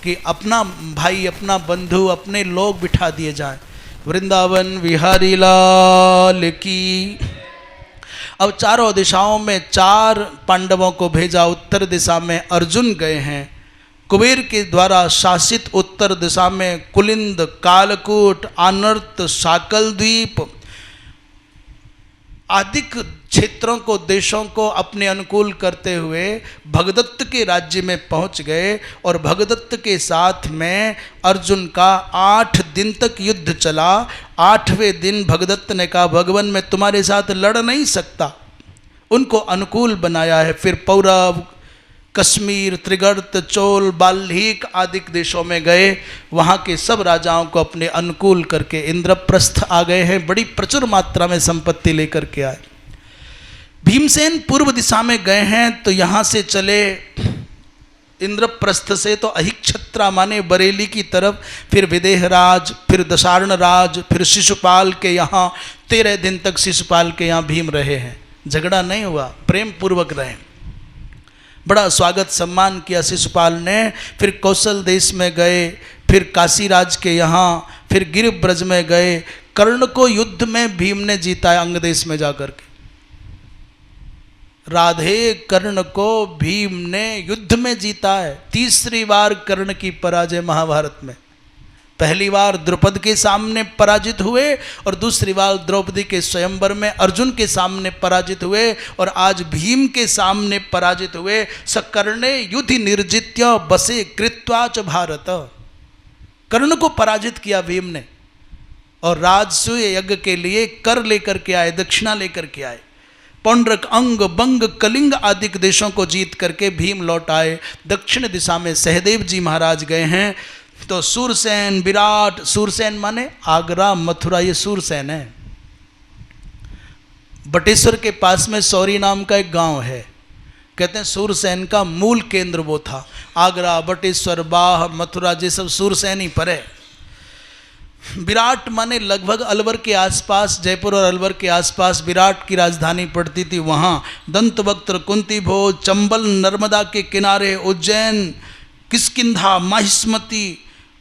कि अपना भाई, अपना बंधु, अपने लोग बिठा दिए जाएं। वृंदावन विहारी लाल की। अब चारों दिशाओं में 4 पांडवों को भेजा। उत्तर दिशा में अर्जुन गए हैं। कुबेर के द्वारा शासित उत्तर दिशा में कुलिंद, कालकूट, आनर्त, शाकल द्वीप आदि क्षेत्रों को, देशों को अपने अनुकूल करते हुए भगदत्त के राज्य में पहुंच गए और भगदत्त के साथ में अर्जुन का 8 दिन तक युद्ध चला। 8वें दिन भगदत्त ने कहा भगवान मैं तुम्हारे साथ लड़ नहीं सकता, उनको अनुकूल बनाया है। फिर पौरव, कश्मीर, त्रिगर्त, चोल, बाल्हीक आदि देशों में गए, वहाँ के सब राजाओं को अपने अनुकूल करके इंद्रप्रस्थ आ गए हैं, बड़ी प्रचुर मात्रा में संपत्ति लेकर के आए। भीमसेन पूर्व दिशा में गए हैं तो यहाँ से चले इंद्रप्रस्थ से तो अहिक्षत्रा माने बरेली की तरफ, फिर विदेहराज, फिर दशार्ण राज, फिर शिशुपाल के यहाँ 13 दिन तक शिशुपाल के यहाँ भीम रहे हैं। झगड़ा नहीं हुआ, प्रेम पूर्वक रहे, बड़ा स्वागत सम्मान किया शिशुपाल ने। फिर कौशल देश में गए, फिर काशीराज के यहाँ, फिर गिरिब्रज में गए। कर्ण को युद्ध में भीम ने जीता है अंग देश में जाकर के। राधे कर्ण को भीम ने युद्ध में जीता है। तीसरी बार कर्ण की पराजय महाभारत में। पहली बार द्रौपदी के सामने पराजित हुए और दूसरी बार द्रौपदी के स्वयंवर में अर्जुन के सामने पराजित हुए और आज भीम के सामने पराजित हुए। सकर्णे युधि निर्जित्य बसे कृत्वा च भारत। कर्ण को पराजित किया भीम ने और राजसूय यज्ञ के लिए कर लेकर के आए, दक्षिणा लेकर के आए। पौंड्रक, अंग, बंग, कलिंग आदि देशों को जीत करके भीम लौट आए। दक्षिण दिशा में सहदेव जी महाराज गए हैं। तो सूरसेन, विराट, सूरसेन माने आगरा, मथुरा, ये सूरसेन है। बटेश्वर के पास में सौरी नाम का एक गांव है, कहते हैं सूरसेन का मूल केंद्र वो था। आगरा, बटेश्वर, बाह, मथुरा ये सब सूरसेन ही पर है। विराट माने लगभग अलवर के आसपास, जयपुर और अलवर के आसपास विराट की राजधानी पड़ती थी। वहाँ दंतवक्त्र, कुंती भोज, चंबल, नर्मदा के किनारे, उज्जैन, किष्किंधा, माहिष्मती।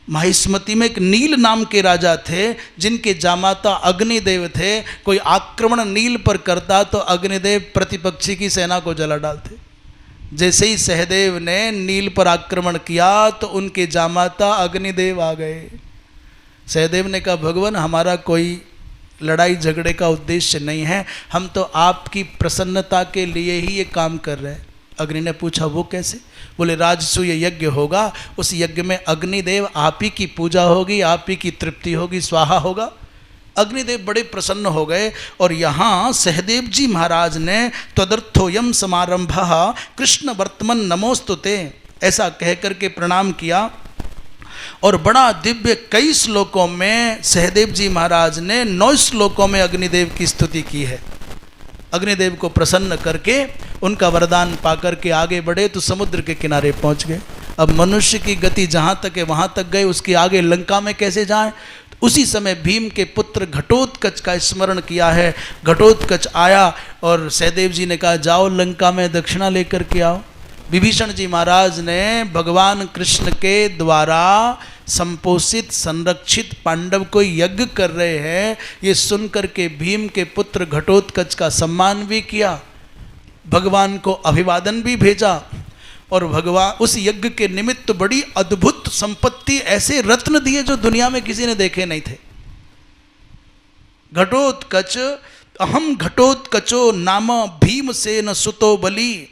माहिष्मती में एक नील नाम के राजा थे जिनके जामाता अग्निदेव थे। कोई आक्रमण नील पर करता तो अग्निदेव प्रतिपक्षी की सेना को जला डालते। जैसे ही सहदेव ने नील पर आक्रमण किया तो उनके जामाता अग्निदेव आ गए। सहदेव ने कहा भगवान हमारा कोई लड़ाई झगड़े का उद्देश्य नहीं है, हम तो आपकी प्रसन्नता के लिए ही ये काम कर रहे हैं। अग्नि ने पूछा वो कैसे? बोले राजसूय यज्ञ होगा, उस यज्ञ में अग्निदेव आप ही की पूजा होगी, आप ही की तृप्ति होगी, स्वाहा होगा। अग्निदेव बड़े प्रसन्न हो गए और यहाँ सहदेव जी महाराज ने त्वदर्थोयम समारंभः कृष्ण वर्तमन नमोस्तुते ऐसा कह करके प्रणाम किया और बड़ा दिव्य कई श्लोकों में सहदेव जी महाराज ने 9 श्लोकों में अग्निदेव की स्तुति की है। अग्निदेव को प्रसन्न करके उनका वरदान पाकर के आगे बढ़े तो समुद्र के किनारे पहुंच गए। अब मनुष्य की गति जहाँ तक है वहाँ तक गए, उसके आगे लंका में कैसे जाएं? उसी समय भीम के पुत्र घटोत्कच का स्मरण किया है। घटोत्कच आया और सहदेव जी ने कहा जाओ लंका में दक्षिणा लेकर के आओ। विभीषण जी महाराज ने भगवान कृष्ण के द्वारा संपोषित संरक्षित पांडव को यज्ञ कर रहे हैं, ये सुनकर के भीम के पुत्र घटोत्कच का सम्मान भी किया, भगवान को अभिवादन भी भेजा और भगवान उस यज्ञ के निमित्त बड़ी अद्भुत संपत्ति, ऐसे रत्न दिए जो दुनिया में किसी ने देखे नहीं थे। घटोत्कच अहम घटोत्कचो नाम भीमसेन सुतो बली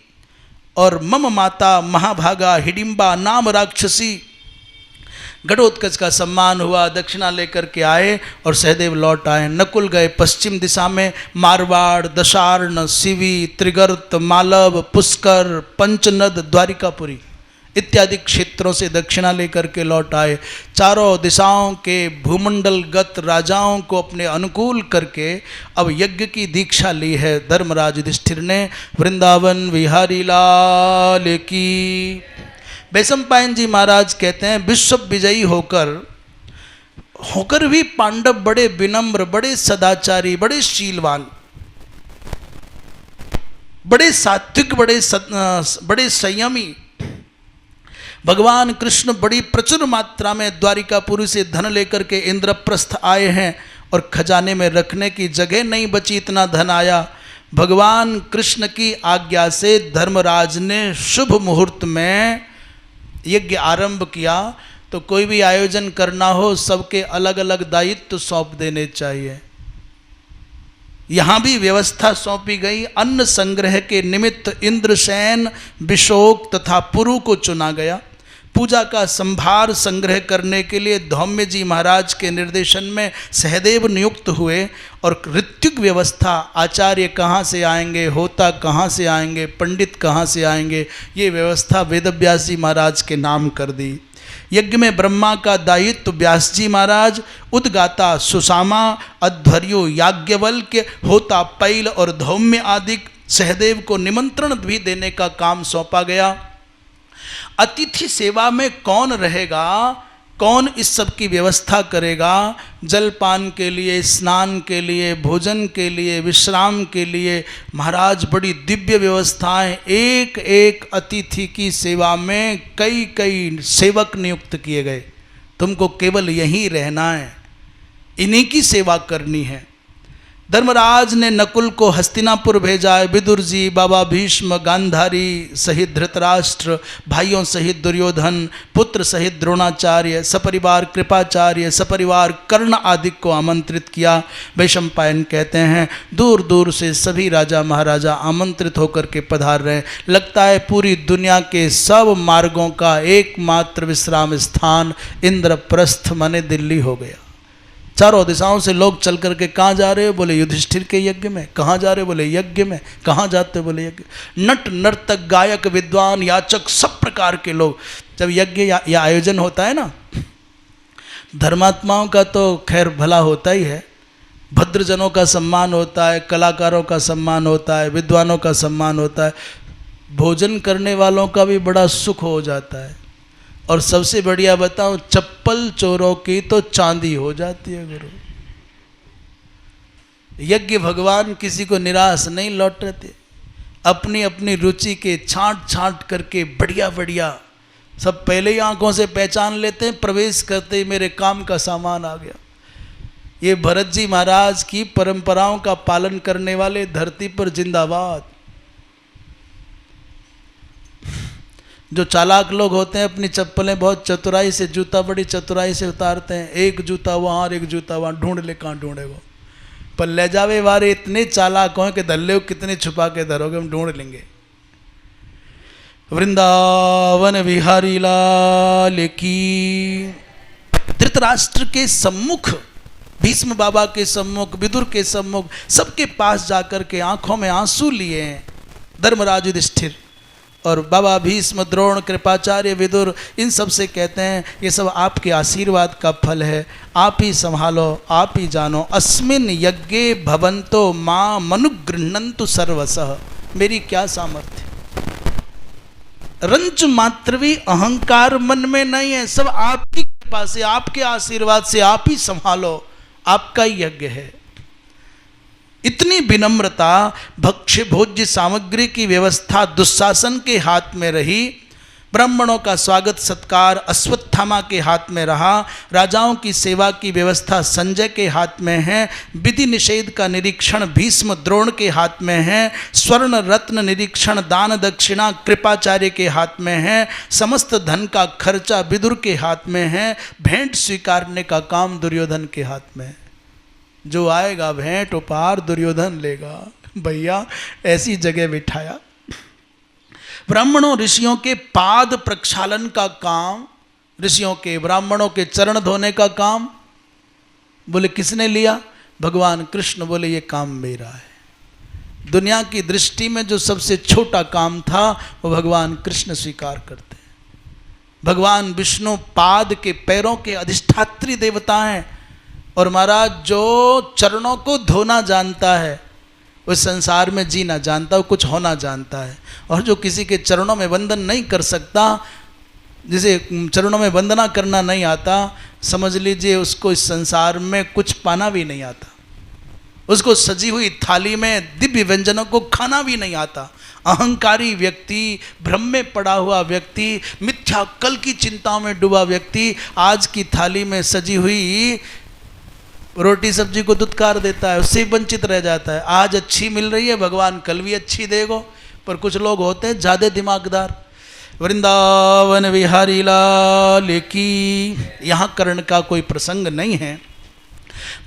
और मम माता महाभागा हिडिंबा नाम राक्षसी। घटोत्कच का सम्मान हुआ, दक्षिणा लेकर के आए और सहदेव लौट आए। नकुल गए पश्चिम दिशा में, मारवाड़, दशार्ण, सिवी, त्रिगर्त, मालव, पुष्कर, पंचनद, द्वारिकापुरी इत्यादि क्षेत्रों से दक्षिणा लेकर के लौट आए। चारों दिशाओं के भूमंडलगत राजाओं को अपने अनुकूल करके अब यज्ञ की दीक्षा ली है धर्मराज युधिष्ठिर ने। वृंदावन विहारी लाल की। वैशंपायन जी महाराज कहते हैं विश्व विजयी होकर भी पांडव बड़े विनम्र, बड़े सदाचारी, बड़े शीलवान, बड़े सात्विक, बड़े संयमी। भगवान कृष्ण बड़ी प्रचुर मात्रा में द्वारिकापुरी से धन लेकर के इंद्रप्रस्थ आए हैं और खजाने में रखने की जगह नहीं बची, इतना धन आया। भगवान कृष्ण की आज्ञा से धर्मराज ने शुभ मुहूर्त में यज्ञ आरंभ किया। तो कोई भी आयोजन करना हो सबके अलग अलग दायित्व सौंप देने चाहिए। यहां भी व्यवस्था सौंपी गई। अन्न संग्रह के निमित्त इंद्रसेन, बिशोक तथा पुरु को चुना गया। पूजा का संभार संग्रह करने के लिए धौम्य जी महाराज के निर्देशन में सहदेव नियुक्त हुए। और ऋत्विक व्यवस्था, आचार्य कहाँ से आएंगे, होता कहाँ से आएंगे, पंडित कहाँ से आएंगे, ये व्यवस्था वेदव्यास जी महाराज के नाम कर दी। यज्ञ में ब्रह्मा का दायित्व व्यास जी महाराज, उद्गाता सुसामा, अध्वर्यो याज्ञवल्क्य, होता पैल और धौम्य आदि सहदेव को निमंत्रण भी देने का काम सौंपा गया। अतिथि सेवा में कौन रहेगा, कौन इस सब की व्यवस्था करेगा, जलपान के लिए, स्नान के लिए, भोजन के लिए, विश्राम के लिए महाराज बड़ी दिव्य व्यवस्थाएं, एक एक अतिथि की सेवा में कई कई सेवक नियुक्त किए गए। तुमको केवल यहीं रहना है, इन्हीं की सेवा करनी है। धर्मराज ने नकुल को हस्तिनापुर भेजा है। विदुर जी, बाबा भीष्म, गांधारी सहित धृतराष्ट्र, भाइयों सहित दुर्योधन, पुत्र सहित द्रोणाचार्य, सपरिवार कृपाचार्य, सपरिवार कर्ण आदि को आमंत्रित किया। वैशंपायन कहते हैं दूर दूर से सभी राजा महाराजा आमंत्रित होकर के पधार रहे। लगता है पूरी दुनिया के सब मार्गों का एकमात्र विश्राम स्थान इंद्रप्रस्थ माने दिल्ली हो गया। चारों दिशाओं से लोग चल करके कहाँ जा रहे हो, बोले युधिष्ठिर के यज्ञ में। कहाँ जा रहे हो, बोले यज्ञ में। कहाँ जाते हो, बोले यज्ञ। नट नर्तक गायक विद्वान याचक सब प्रकार के लोग, जब यज्ञ या आयोजन होता है ना, धर्मात्माओं का तो खैर भला होता ही है, भद्रजनों का सम्मान होता है, कलाकारों का सम्मान होता है, विद्वानों का सम्मान होता है, भोजन करने वालों का भी बड़ा सुख हो जाता है। और सबसे बढ़िया बताऊं, चप्पल चोरों की तो चांदी हो जाती है गुरु। यज्ञ भगवान किसी को निराश नहीं लौटते, अपनी अपनी रुचि के छांट छांट करके बढ़िया बढ़िया सब पहले ही आंखों से पहचान लेते हैं, प्रवेश करते ही मेरे काम का सामान आ गया। ये भरत जी महाराज की परंपराओं का पालन करने वाले धरती पर जिंदाबाद। जो चालाक लोग होते हैं अपनी चप्पलें बहुत चतुराई से, जूता बड़ी चतुराई से उतारते हैं, एक जूता वहाँ और एक जूता वहाँ, ढूंढ ले कहाँ ढूंढेगो। पर ले जावे वाले इतने चालाक हों कि दल्ले कितने छुपा के धरोगे, हम ढूंढ लेंगे। वृंदावन विहारी लाल की। धृतराष्ट्र के सम्मुख, भीष्म बाबा के सम्मुख, विदुर के सम्मुख, सबके पास जाकर के आंखों में आंसू लिए हैं धर्मराज युधिष्ठिर। और बाबा भीष्म, द्रोण, कृपाचार्य, विदुर, इन सब से कहते हैं ये सब आपके आशीर्वाद का फल है, आप ही संभालो, आप ही जानो। अस्मिन यज्ञे भवंतो मां मनुगृह्णन्तु सर्वसः। मेरी क्या सामर्थ्य, रंच मात्र भी अहंकार मन में नहीं है, सब आपकी कृपा से, आपके आशीर्वाद से, आप ही संभालो, आपका ही यज्ञ है। इतनी विनम्रता, भक्ष्य भोज्य सामग्री की व्यवस्था दुशासन के हाथ में रही, ब्राह्मणों का स्वागत सत्कार अश्वत्थामा के हाथ में रहा, राजाओं की सेवा की व्यवस्था संजय के हाथ में है, विधि निषेध का निरीक्षण भीष्म द्रोण के हाथ में है, स्वर्ण रत्न निरीक्षण दान दक्षिणा कृपाचार्य के हाथ में है, समस्त धन का खर्चा विदुर के हाथ में है, भेंट स्वीकारने का काम दुर्योधन के हाथ में है। जो आएगा भेंट उपहार दुर्योधन लेगा। भैया ऐसी जगह बिठाया। ब्राह्मणों ऋषियों के पाद प्रक्षालन का काम, ऋषियों के ब्राह्मणों के चरण धोने का काम बोले किसने लिया? भगवान कृष्ण बोले ये काम मेरा है। दुनिया की दृष्टि में जो सबसे छोटा काम था वो भगवान कृष्ण स्वीकार करते हैं। भगवान विष्णु पाद के पैरों के अधिष्ठात्री देवता हैं और महाराज जो चरणों को धोना जानता है वो संसार में जीना जानता है, वो कुछ होना जानता है। और जो किसी के चरणों में वंदन नहीं कर सकता, जिसे चरणों में वंदना करना नहीं आता, समझ लीजिए उसको इस संसार में कुछ पाना भी नहीं आता, उसको सजी हुई थाली में दिव्य व्यंजनों को खाना भी नहीं आता। अहंकारी व्यक्ति, भ्रम में पड़ा हुआ व्यक्ति, मिथ्या कल की चिंताओं में डूबा व्यक्ति आज की थाली में सजी हुई रोटी सब्जी को दुत्कार देता है, उससे वंचित रह जाता है। आज अच्छी मिल रही है, भगवान कल भी अच्छी देगो। पर कुछ लोग होते हैं ज़्यादा दिमागदार। वृंदावन विहारी लाल की। यहाँ कर्ण का कोई प्रसंग नहीं है।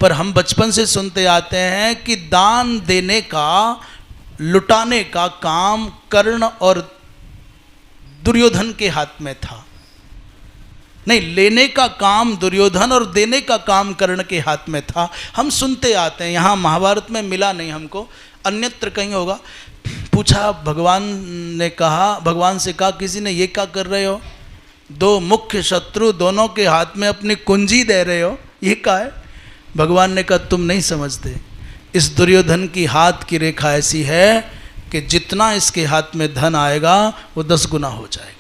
पर हम बचपन से सुनते आते हैं कि दान देने का, लुटाने का काम कर्ण और दुर्योधन के हाथ में था। नहीं, लेने का काम दुर्योधन और देने का काम कर्ण के हाथ में था। हम सुनते आते हैं, यहाँ महाभारत में मिला नहीं हमको, अन्यत्र कहीं होगा। पूछा, भगवान से कहा किसी ने, ये क्या कर रहे हो? दो मुख्य शत्रु, दोनों के हाथ में अपनी कुंजी दे रहे हो, ये क्या है? भगवान ने कहा तुम नहीं समझते, इस दुर्योधन की हाथ की रेखा ऐसी है कि जितना इसके हाथ में धन आएगा वो 10 गुना हो जाएगा।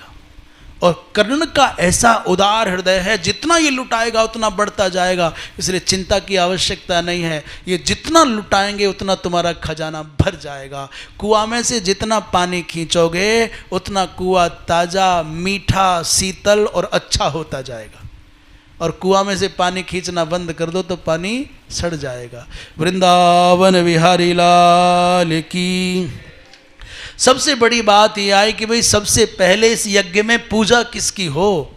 और कर्ण का ऐसा उदार हृदय है, जितना ये लुटाएगा उतना बढ़ता जाएगा, इसलिए चिंता की आवश्यकता नहीं है। ये जितना लुटाएंगे उतना तुम्हारा खजाना भर जाएगा। कुआं में से जितना पानी खींचोगे उतना कुआं ताज़ा, मीठा, शीतल और अच्छा होता जाएगा। और कुआं में से पानी खींचना बंद कर दो तो पानी सड़ जाएगा। वृंदावन विहारी लाल की। सबसे बड़ी बात यह आई कि भाई सबसे पहले इस यज्ञ में पूजा किसकी हो?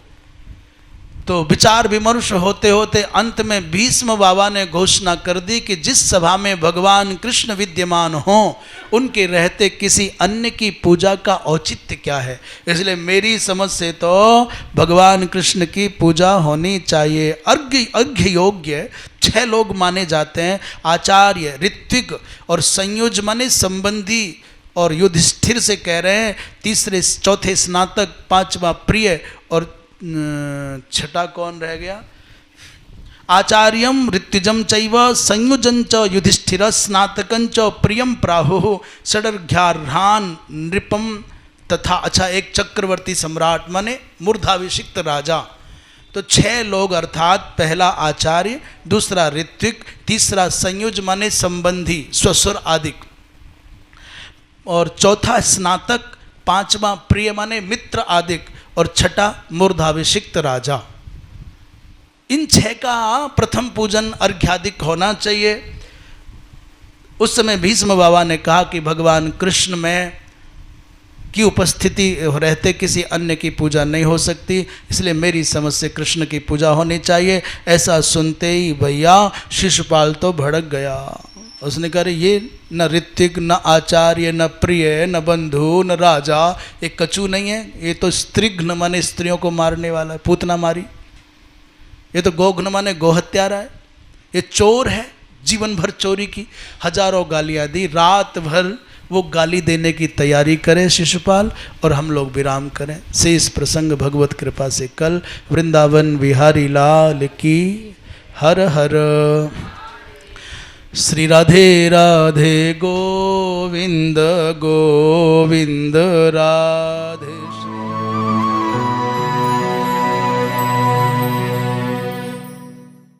तो विचार विमर्श होते होते अंत में भीष्म बाबा ने घोषणा कर दी कि जिस सभा में भगवान कृष्ण विद्यमान हो उनके रहते किसी अन्य की पूजा का औचित्य क्या है। इसलिए मेरी समझ से तो भगवान कृष्ण की पूजा होनी चाहिए। अर्घ्य योग्य 6 लोग माने जाते हैं, आचार्य, ऋत्विक और संयोज माने संबंधी, और युधिष्ठिर से कह रहे हैं, तीसरे चौथे स्नातक, 5वां प्रिय, और 6ठा कौन रह गया? आचार्यम ऋत्विजम चैव संयुजं च युधिष्ठिर स्नातकं च प्रियम प्राहुः षडर्घ्यार्हान नृपम तथा। अच्छा, एक चक्रवर्ती सम्राट माने मूर्धाभिषिक्त राजा। तो 6 लोग, अर्थात पहला आचार्य, दूसरा ऋत्विक, तीसरा संयुज माने संबंधी, ससुर आदि, और चौथा स्नातक, 5वां प्रिय माने मित्र आदिक, और 6ठा मूर्धाभिषिक्त राजा। इन 6 का प्रथम पूजन अर्घ्यादिक होना चाहिए। उस समय भीष्म बाबा ने कहा कि भगवान कृष्ण में की उपस्थिति रहते किसी अन्य की पूजा नहीं हो सकती, इसलिए मेरी समझ से कृष्ण की पूजा होनी चाहिए। ऐसा सुनते ही भैया शिशुपाल तो भड़क गया। उसने कहा ये न ऋत्विक, न आचार्य, न प्रिय, न बंधु, न राजा, ये कचू नहीं है, ये तो स्त्रीघ्न माने स्त्रियों को मारने वाला है, पूतना मारी। ये तो गोघ्न माने गोहत्यारा है, ये चोर है, जीवन भर चोरी की, हजारों गालियां दी। रात भर वो गाली देने की तैयारी करे शिशुपाल, और हम लोग विराम करें। शेष प्रसंग भगवत कृपा से कल। वृंदावन विहारी लाल की। हर हर। श्री राधे राधे गोविंद गोविंद राधे।